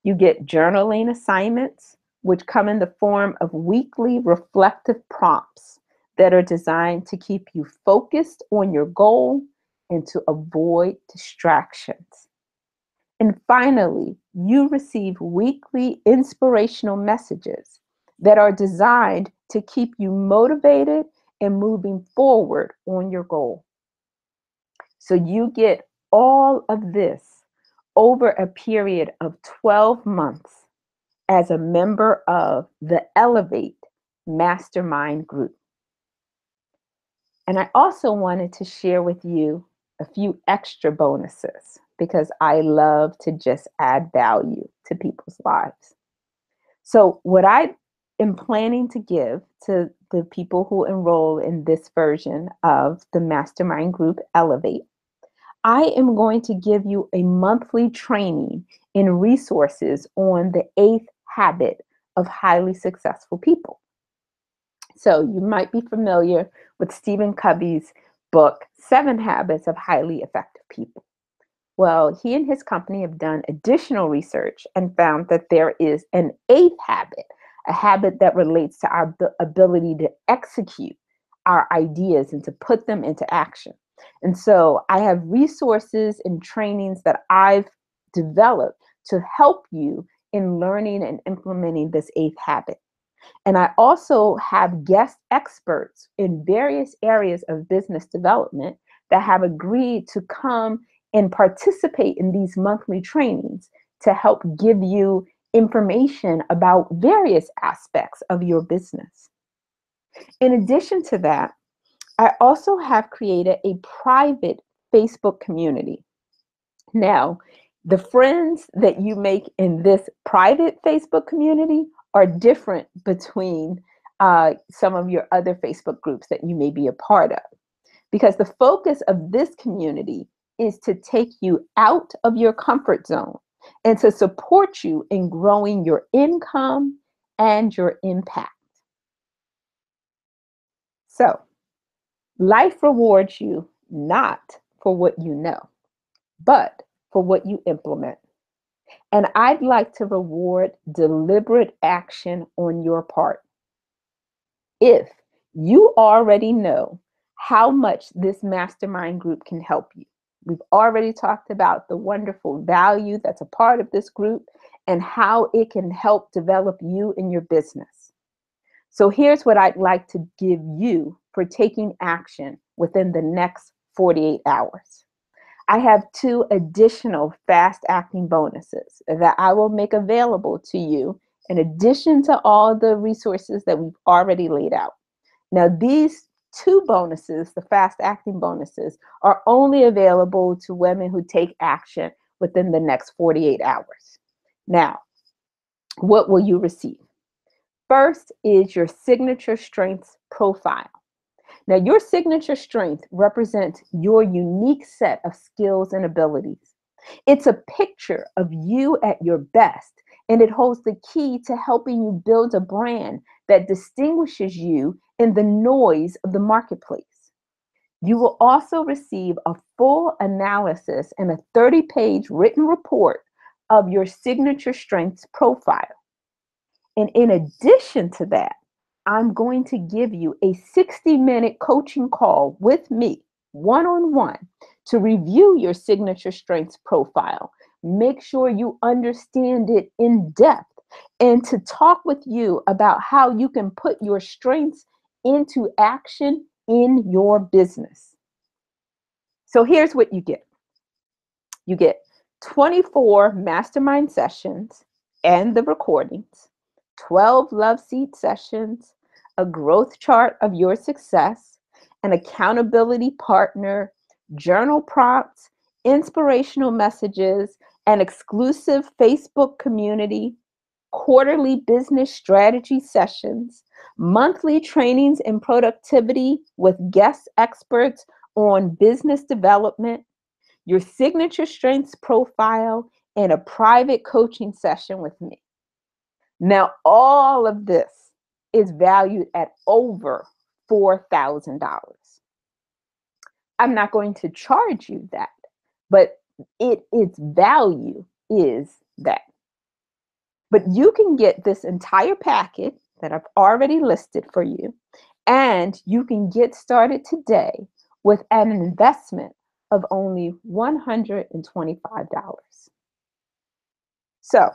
You get journaling assignments, which come in the form of weekly reflective prompts that are designed to keep you focused on your goal and to avoid distractions. And finally, you receive weekly inspirational messages that are designed to keep you motivated and moving forward on your goal. So you get all of this over a period of 12 months as a member of the Elevate Mastermind Group. And I also wanted to share with you a few extra bonuses because I love to just add value to people's lives. So what I am planning to give to the people who enroll in this version of the Mastermind Group Elevate, I am going to give you a monthly training in resources on the 8th habit of highly successful people. So you might be familiar with Stephen Covey's book, 7 Habits of Highly Effective People. Well, he and his company have done additional research and found that there is an 8th habit, a habit that relates to our ability to execute our ideas and to put them into action. And so I have resources and trainings that I've developed to help you in learning and implementing this 8th habit. And I also have guest experts in various areas of business development that have agreed to come and participate in these monthly trainings to help give you information about various aspects of your business. In addition to that, I also have created a private Facebook community. Now, the friends that you make in this private Facebook community are different between some of your other Facebook groups that you may be a part of. Because the focus of this community is to take you out of your comfort zone and to support you in growing your income and your impact. So, life rewards you not for what you know, but for what you implement. And I'd like to reward deliberate action on your part. If you already know how much this mastermind group can help you, we've already talked about the wonderful value that's a part of this group and how it can help develop you in your business. So here's what I'd like to give you for taking action within the next 48 hours. I have 2 additional fast-acting bonuses that I will make available to you in addition to all the resources that we've already laid out. Now, these 2 bonuses, the fast-acting bonuses, are only available to women who take action within the next 48 hours. Now, what will you receive? First is your signature strengths profile. Now, your signature strength represents your unique set of skills and abilities. It's a picture of you at your best, and it holds the key to helping you build a brand that distinguishes you in the noise of the marketplace. You will also receive a full analysis and a 30-page written report of your signature strengths profile. And in addition to that, I'm going to give you a 60-minute coaching call with me, one-on-one, to review your signature strengths profile. Make sure you understand it in depth and to talk with you about how you can put your strengths into action in your business. So here's what you get. You get 24 mastermind sessions and the recordings, 12 love seat sessions, a growth chart of your success, an accountability partner, journal prompts, inspirational messages, an exclusive Facebook community, quarterly business strategy sessions, monthly trainings in productivity with guest experts on business development, your signature strengths profile, and a private coaching session with me. Now, all of this is valued at over $4,000. I'm not going to charge you that, but its value is that. But you can get this entire packet that I've already listed for you, and you can get started today with an investment of only $125. So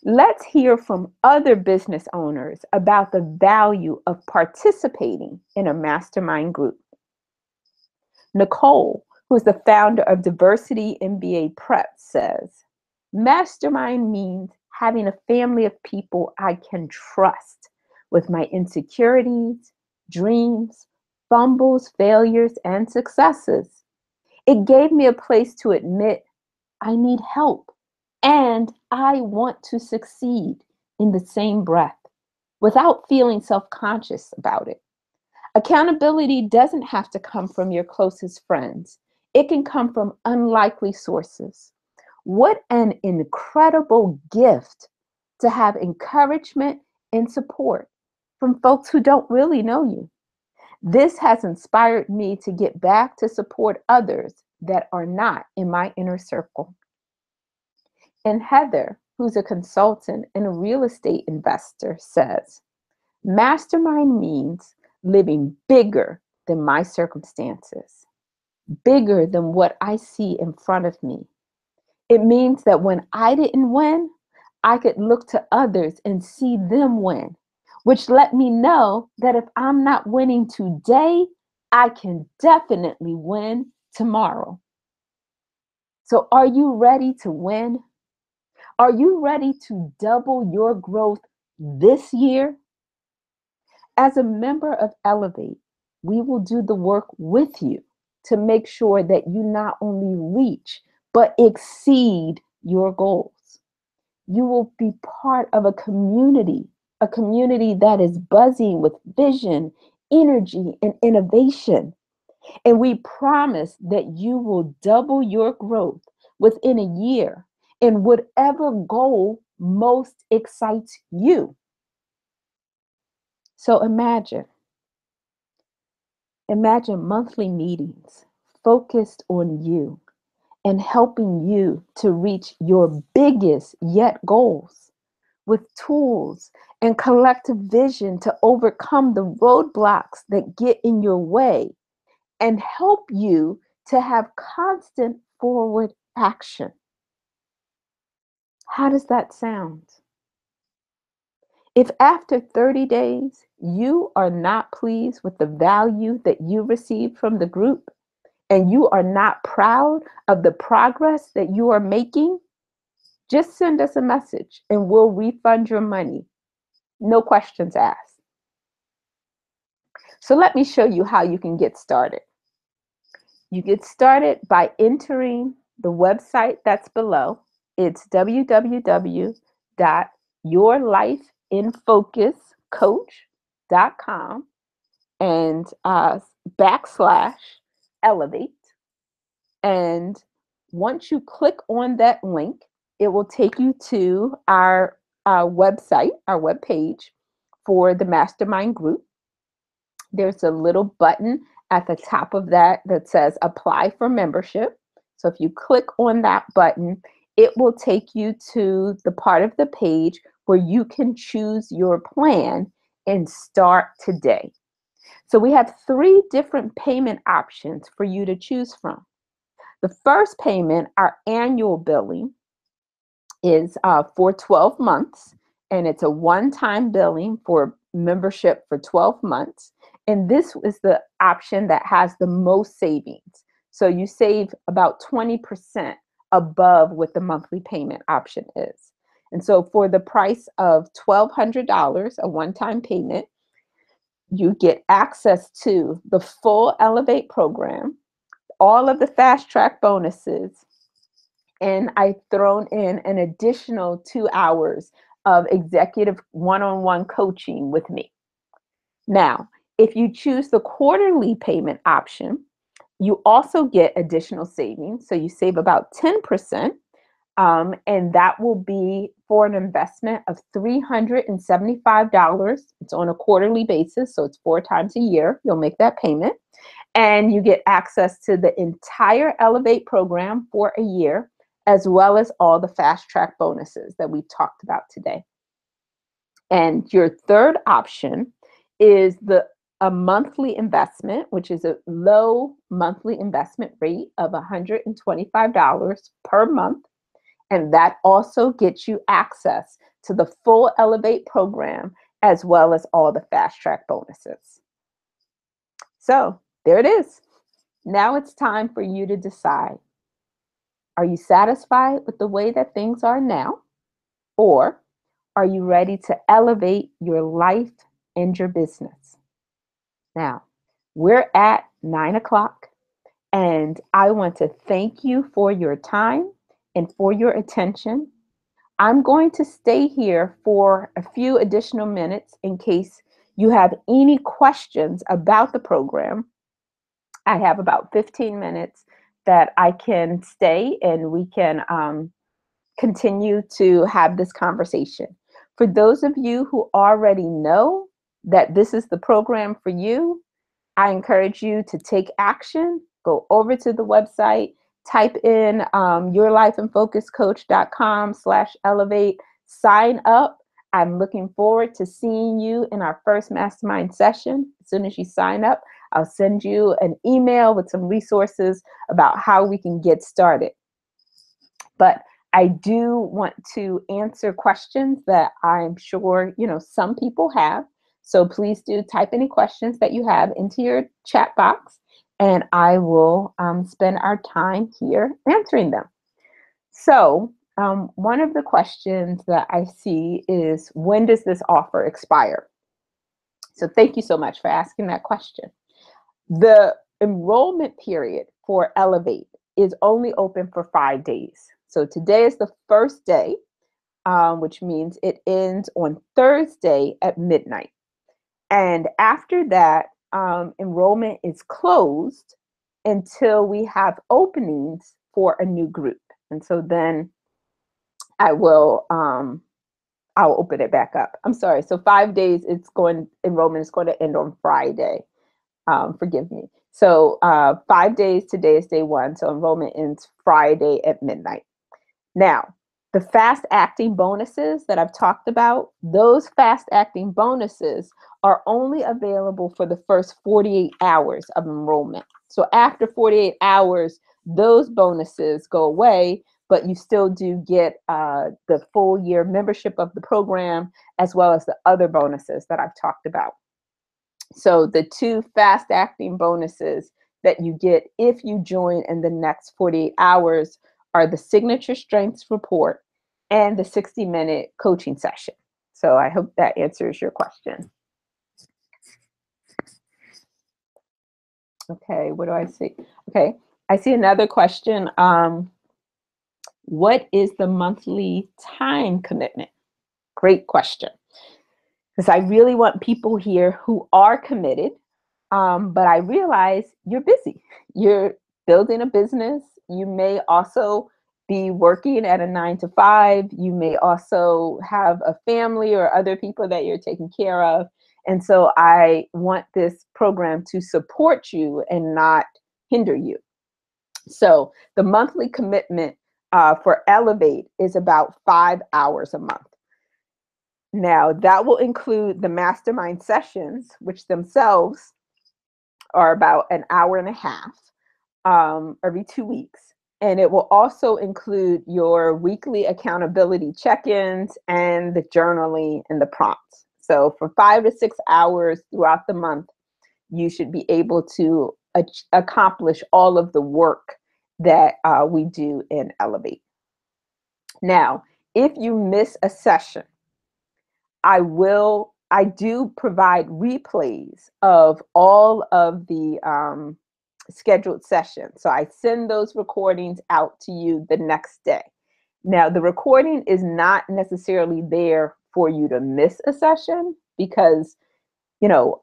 let's hear from other business owners about the value of participating in a mastermind group. Nicole, who's the founder of Diversity MBA Prep, says, mastermind means having a family of people I can trust with my insecurities, dreams, fumbles, failures, and successes. It gave me a place to admit I need help and I want to succeed in the same breath without feeling self-conscious about it. Accountability doesn't have to come from your closest friends. It can come from unlikely sources. What an incredible gift to have encouragement and support from folks who don't really know you. This has inspired me to get back to support others that are not in my inner circle. And Heather, who's a consultant and a real estate investor, says, mastermind means living bigger than my circumstances, bigger than what I see in front of me. It means that when I didn't win, I could look to others and see them win, which let me know that if I'm not winning today, I can definitely win tomorrow. So are you ready to win? Are you ready to double your growth this year? As a member of Elevate, we will do the work with you to make sure that you not only reach, but exceed your goals. You will be part of a community that is buzzing with vision, energy, and innovation. And we promise that you will double your growth within a year in whatever goal most excites you. So imagine monthly meetings focused on you and helping you to reach your biggest yet goals with tools and collective vision to overcome the roadblocks that get in your way and help you to have constant forward action. How does that sound? If after 30 days you are not pleased with the value that you received from the group and you are not proud of the progress that you are making, just send us a message and we'll refund your money. No questions asked. So let me show you how you can get started. You get started by entering the website that's below. It's www.yourlifeinfocus.com. masterclasscoach.com and / elevate. And once you click on that link, it will take you to our website, our webpage for the mastermind group. There's a little button at the top of that that says apply for membership. So if you click on that button, it will take you to the part of the page where you can choose your plan and start today. So we have 3 different payment options for you to choose from. The first payment, our annual billing, is for 12 months, and it's a one-time billing for membership for 12 months. And this is the option that has the most savings. So you save about 20% above what the monthly payment option is. And so for the price of $1,200, a one-time payment, you get access to the full Elevate program, all of the fast track bonuses, and I've thrown in an additional 2 hours of executive one-on-one coaching with me. Now, if you choose the quarterly payment option, you also get additional savings. So you save about 10%, and that will be for an investment of $375. It's on a quarterly basis, so it's 4 times a year. You'll make that payment. And you get access to the entire Elevate program for a year, as well as all the fast track bonuses that we've talked about today. And your third option is a monthly investment, which is a low monthly investment rate of $125 per month. And that also gets you access to the full Elevate program, as well as all the fast track bonuses. So there it is. Now it's time for you to decide. Are you satisfied with the way that things are now? Or are you ready to elevate your life and your business? Now, we're at 9 o'clock, and I want to thank you for your time and for your attention. I'm going to stay here for a few additional minutes in case you have any questions about the program. I have about 15 minutes that I can stay and we can continue to have this conversation. For those of you who already know that this is the program for you, I encourage you to take action. Go over to the website, type in yourlifeandfocuscoach.com/elevate, sign up. I'm looking forward to seeing you in our first mastermind session. As soon as you sign up, I'll send you an email with some resources about how we can get started. But I do want to answer questions that I'm sure, some people have. So please do type any questions that you have into your chat box, and I will spend our time here answering them. So one of the questions that I see is, when does this offer expire? So thank you so much for asking that question. The enrollment period for Elevate is only open for 5 days. So today is the first day, which means it ends on Thursday at midnight. And after that, enrollment is closed until we have openings for a new group. And so then I'll open it back up. I'm sorry. So 5 days, enrollment is going to end on Friday. Forgive me. So 5 days, today is day 1. So enrollment ends Friday at midnight. Now, the fast acting bonuses that I've talked about, those fast acting bonuses are only available for the first 48 hours of enrollment. So after 48 hours, those bonuses go away, but you still do get the full year membership of the program, as well as the other bonuses that I've talked about. So the 2 fast acting bonuses that you get if you join in the next 48 hours are the Signature Strengths Report and the 60-minute coaching session. So I hope that answers your question. Okay, what do I see? Okay, I see another question. What is the monthly time commitment? Great question. because I really want people here who are committed. But I realize you're busy. You're building a business. You may also be working at a 9 to 5. You may also have a family or other people that you're taking care of. And so I want this program to support you and not hinder you. So the monthly commitment for Elevate is about 5 hours a month. Now, that will include the mastermind sessions, which themselves are about an hour and a half every 2 weeks. And it will also include your weekly accountability check-ins and the journaling and the prompts. So for 5 to 6 hours throughout the month, you should be able to accomplish all of the work that we do in Elevate. Now, if you miss a session, I do provide replays of all of the scheduled sessions. So I send those recordings out to you the next day. Now, the recording is not necessarily there for you to miss a session because, you know,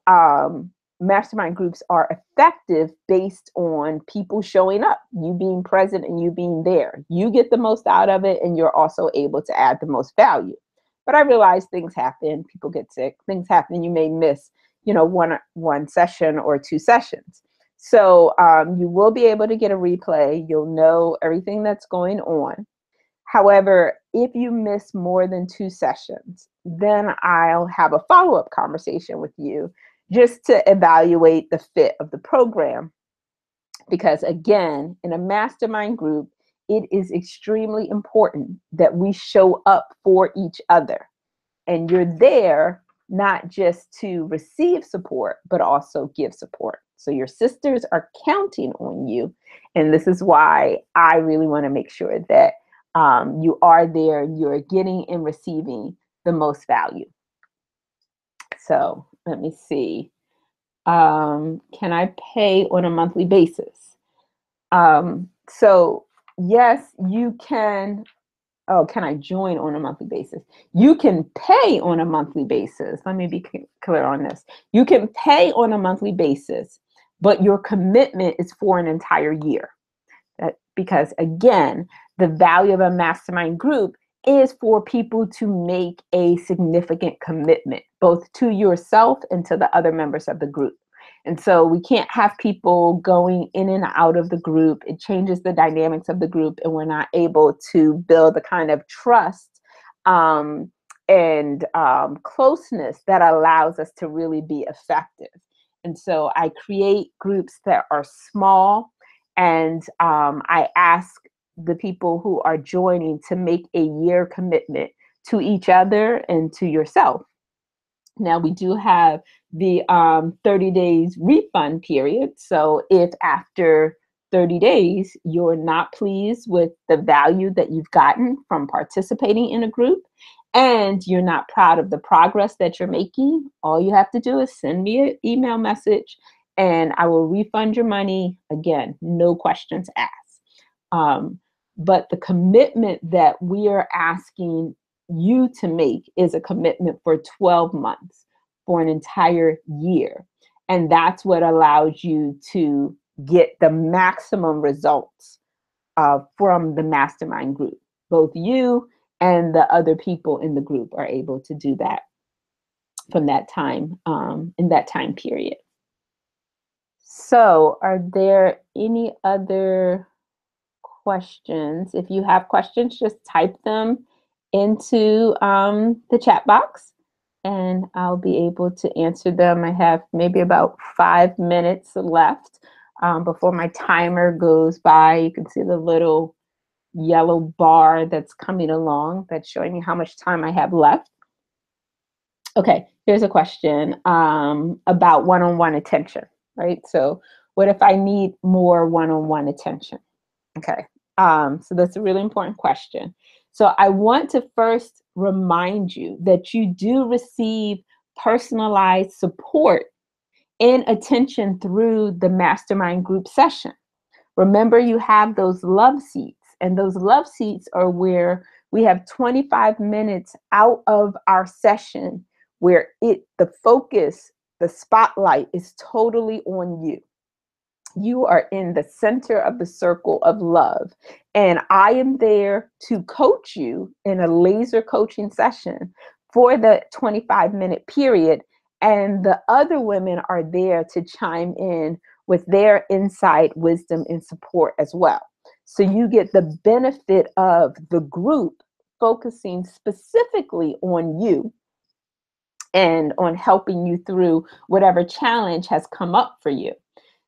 mastermind groups are effective based on people showing up, you being present and you being there. You get the most out of it and you're also able to add the most value. But I realize things happen, people get sick, things happen, you may miss, you know, one session or 2 sessions. So you will be able to get a replay. You'll know everything that's going on. However, if you miss more than 2 sessions, then I'll have a follow-up conversation with you just to evaluate the fit of the program. Because again, in a mastermind group, it is extremely important that we show up for each other. And you're there not just to receive support, but also give support. So your sisters are counting on you. And this is why I really want to make sure that you are there, you're getting and receiving the most value. So let me see. Can I pay on a monthly basis? So yes, you can. Oh, can I join on a monthly basis? You can pay on a monthly basis. Let me be clear on this. You can pay on a monthly basis, but your commitment is for an entire year. Because again, the value of a mastermind group is for people to make a significant commitment, both to yourself and to the other members of the group. And so we can't have people going in and out of the group. It changes the dynamics of the group, and we're not able to build the kind of trust and closeness that allows us to really be effective. And so I create groups that are small, and I ask the people who are joining to make a year commitment to each other and to yourself. Now, we do have the 30 days refund period. So if after 30 days you're not pleased with the value that you've gotten from participating in a group and you're not proud of the progress that you're making, all you have to do is send me an email message and I will refund your money. Again, no questions asked. But the commitment that we are asking you to make is a commitment for 12 months, for an entire year. And that's what allows you to get the maximum results from the mastermind group. Both you and the other people in the group are able to do that from that time, in that time period. So are there any other questions? If you have questions, just type them into the chat box and I'll be able to answer them. I have maybe about 5 minutes left before my timer goes by. You can see the little yellow bar that's coming along that's showing me how much time I have left. Okay, here's a question about one-on-one attention, right? So what if I need more one-on-one attention? Okay, so that's a really important question. So I want to first remind you that you do receive personalized support and attention through the mastermind group session. Remember, you have those love seats, and those love seats are where we have 25 minutes out of our session where the focus, the spotlight is totally on you. You are in the center of the circle of love. And I am there to coach you in a laser coaching session for the 25-minute period. And the other women are there to chime in with their insight, wisdom, and support as well. So you get the benefit of the group focusing specifically on you and on helping you through whatever challenge has come up for you.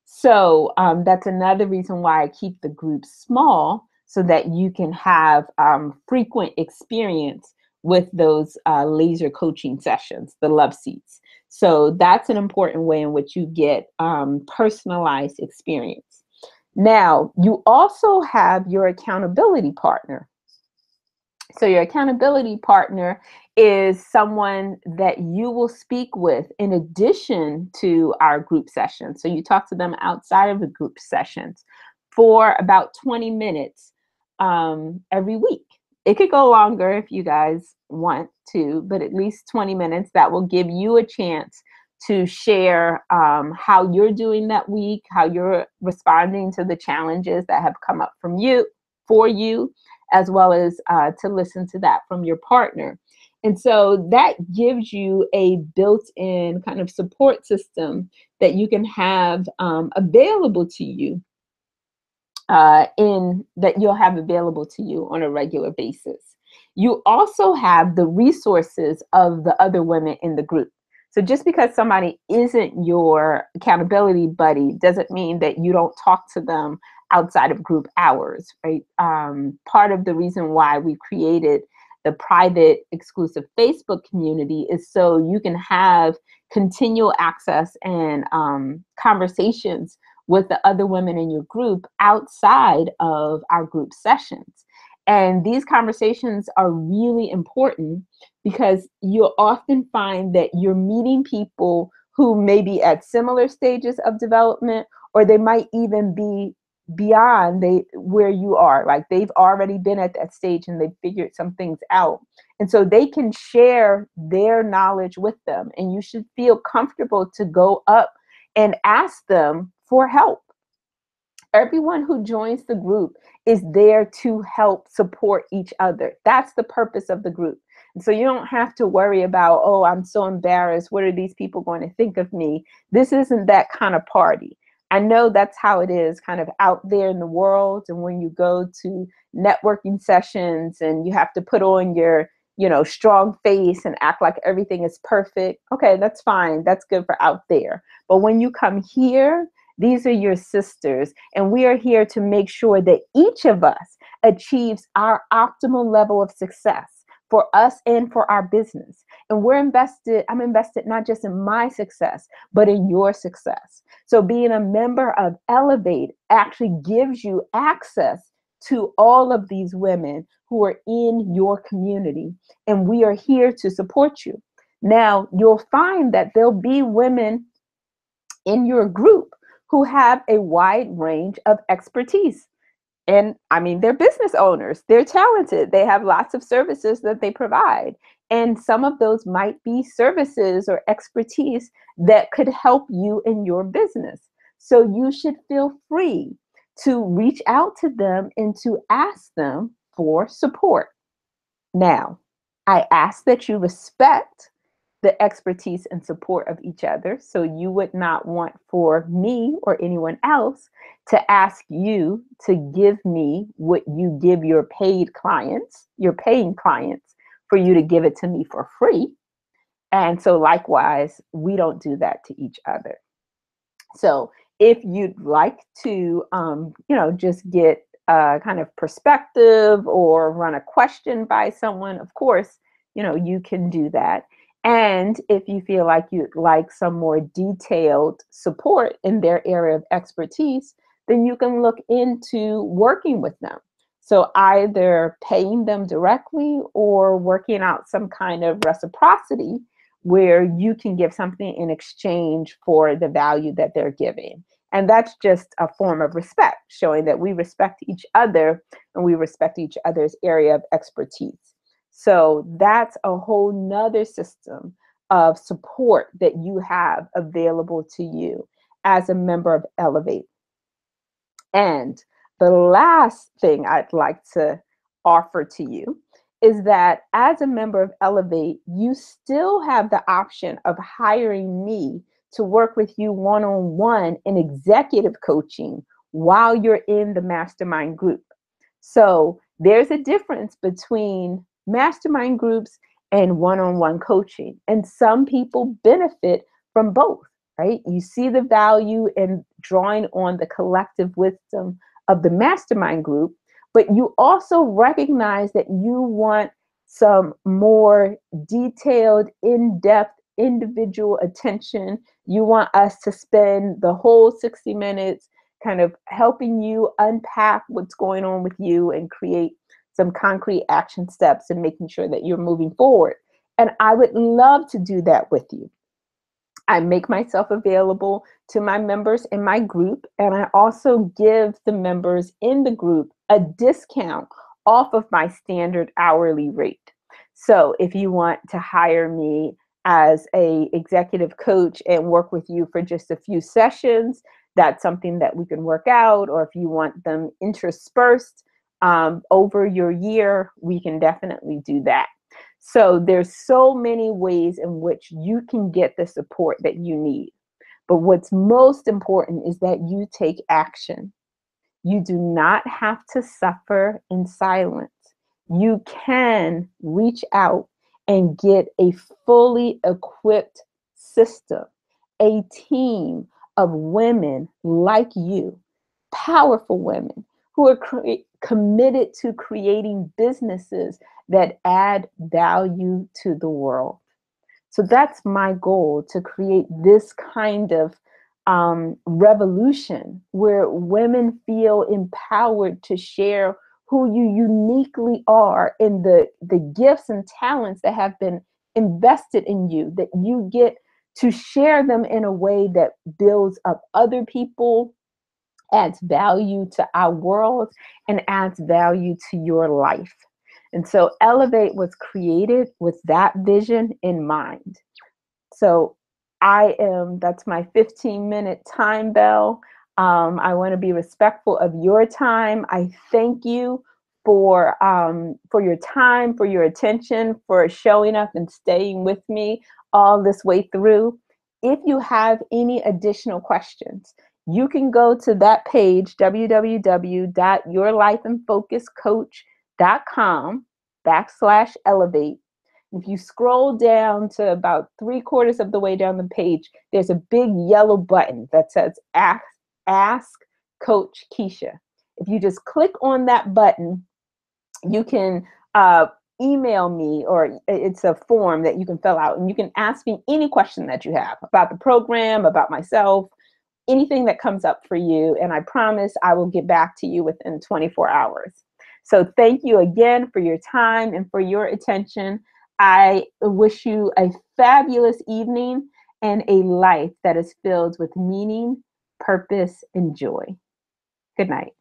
So that's another reason why I keep the group small, so that you can have frequent experience with those laser coaching sessions, the love seats. So that's an important way in which you get personalized experience. Now, you also have your accountability partner. So your accountability partner is someone that you will speak with in addition to our group sessions. So you talk to them outside of the group sessions for about 20 minutes every week. It could go longer if you guys want to, but at least 20 minutes. That will give you a chance to share how you're doing that week, how you're responding to the challenges that have come up for you, as well as to listen to that from your partner. And so that gives you a built-in kind of support system that you can have available to you that you'll have available to you on a regular basis. You also have the resources of the other women in the group. So just because somebody isn't your accountability buddy doesn't mean that you don't talk to them outside of group hours, right? Part of the reason why we created the private exclusive Facebook community is so you can have continual access and conversations with the other women in your group outside of our group sessions. And these conversations are really important because you'll often find that you're meeting people who may be at similar stages of development, or they might even be beyond where you are. Like they've already been at that stage and they've figured some things out. And so they can share their knowledge with them. And you should feel comfortable to go up and ask them for help. Everyone who joins the group is there to help support each other. That's the purpose of the group. And so you don't have to worry about, oh, I'm so embarrassed. What are these people going to think of me? This isn't that kind of party. I know that's how it is kind of out there in the world. And when you go to networking sessions and you have to put on your, strong face and act like everything is perfect. Okay, that's fine. That's good for out there. But when you come here, these are your sisters, and we are here to make sure that each of us achieves our optimal level of success for us and for our business. And I'm invested not just in my success, but in your success. So being a member of Elevate actually gives you access to all of these women who are in your community, and we are here to support you. Now, you'll find that there'll be women in your group who have a wide range of expertise. And I mean, they're business owners, they're talented, they have lots of services that they provide. And some of those might be services or expertise that could help you in your business. So you should feel free to reach out to them and to ask them for support. Now, I ask that you respect the expertise and support of each other. So you would not want for me or anyone else to ask you to give me what you give your paid clients, your paying clients, for you to give it to me for free. And so likewise, we don't do that to each other. So if you'd like to, just get kind of perspective or run a question by someone, of course, you can do that. And if you feel like you'd like some more detailed support in their area of expertise, then you can look into working with them. So either paying them directly or working out some kind of reciprocity where you can give something in exchange for the value that they're giving. And that's just a form of respect, showing that we respect each other and we respect each other's area of expertise. So that's a whole nother system of support that you have available to you as a member of Elevate. And the last thing I'd like to offer to you is that as a member of Elevate, you still have the option of hiring me to work with you one on one in executive coaching while you're in the mastermind group. So there's a difference between mastermind groups and one on one coaching. And some people benefit from both, right? You see the value in drawing on the collective wisdom of the mastermind group, but you also recognize that you want some more detailed, in depth, individual attention. You want us to spend the whole 60 minutes kind of helping you unpack what's going on with you and create some concrete action steps and making sure that you're moving forward. And I would love to do that with you. I make myself available to my members in my group, and I also give the members in the group a discount off of my standard hourly rate. So if you want to hire me as a executive coach and work with you for just a few sessions, that's something that we can work out. Or if you want them interspersed over your year, we can definitely do that. So there's so many ways in which you can get the support that you need. But what's most important is that you take action. You do not have to suffer in silence. You can reach out and get a fully equipped system, a team of women like you, powerful women who are committed to creating businesses that add value to the world. So that's my goal, to create this kind of revolution where women feel empowered to share who you uniquely are and the gifts and talents that have been invested in you, that you get to share them in a way that builds up other people, adds value to our world, and adds value to your life. And so Elevate was created with that vision in mind. So that's my 15-minute time bell. I want to be respectful of your time. I thank you for your time, for your attention, for showing up and staying with me all this way through. If you have any additional questions, you can go to that page, www.yourlifeandfocuscoach.com/elevate. If you scroll down to about 3/4 of the way down the page, there's a big yellow button that says Ask Coach Kesha. If you just click on that button, you can email me, or it's a form that you can fill out, and you can ask me any question that you have about the program, about myself, anything that comes up for you. And I promise I will get back to you within 24 hours. So thank you again for your time and for your attention. I wish you a fabulous evening and a life that is filled with meaning, purpose, and joy. Good night.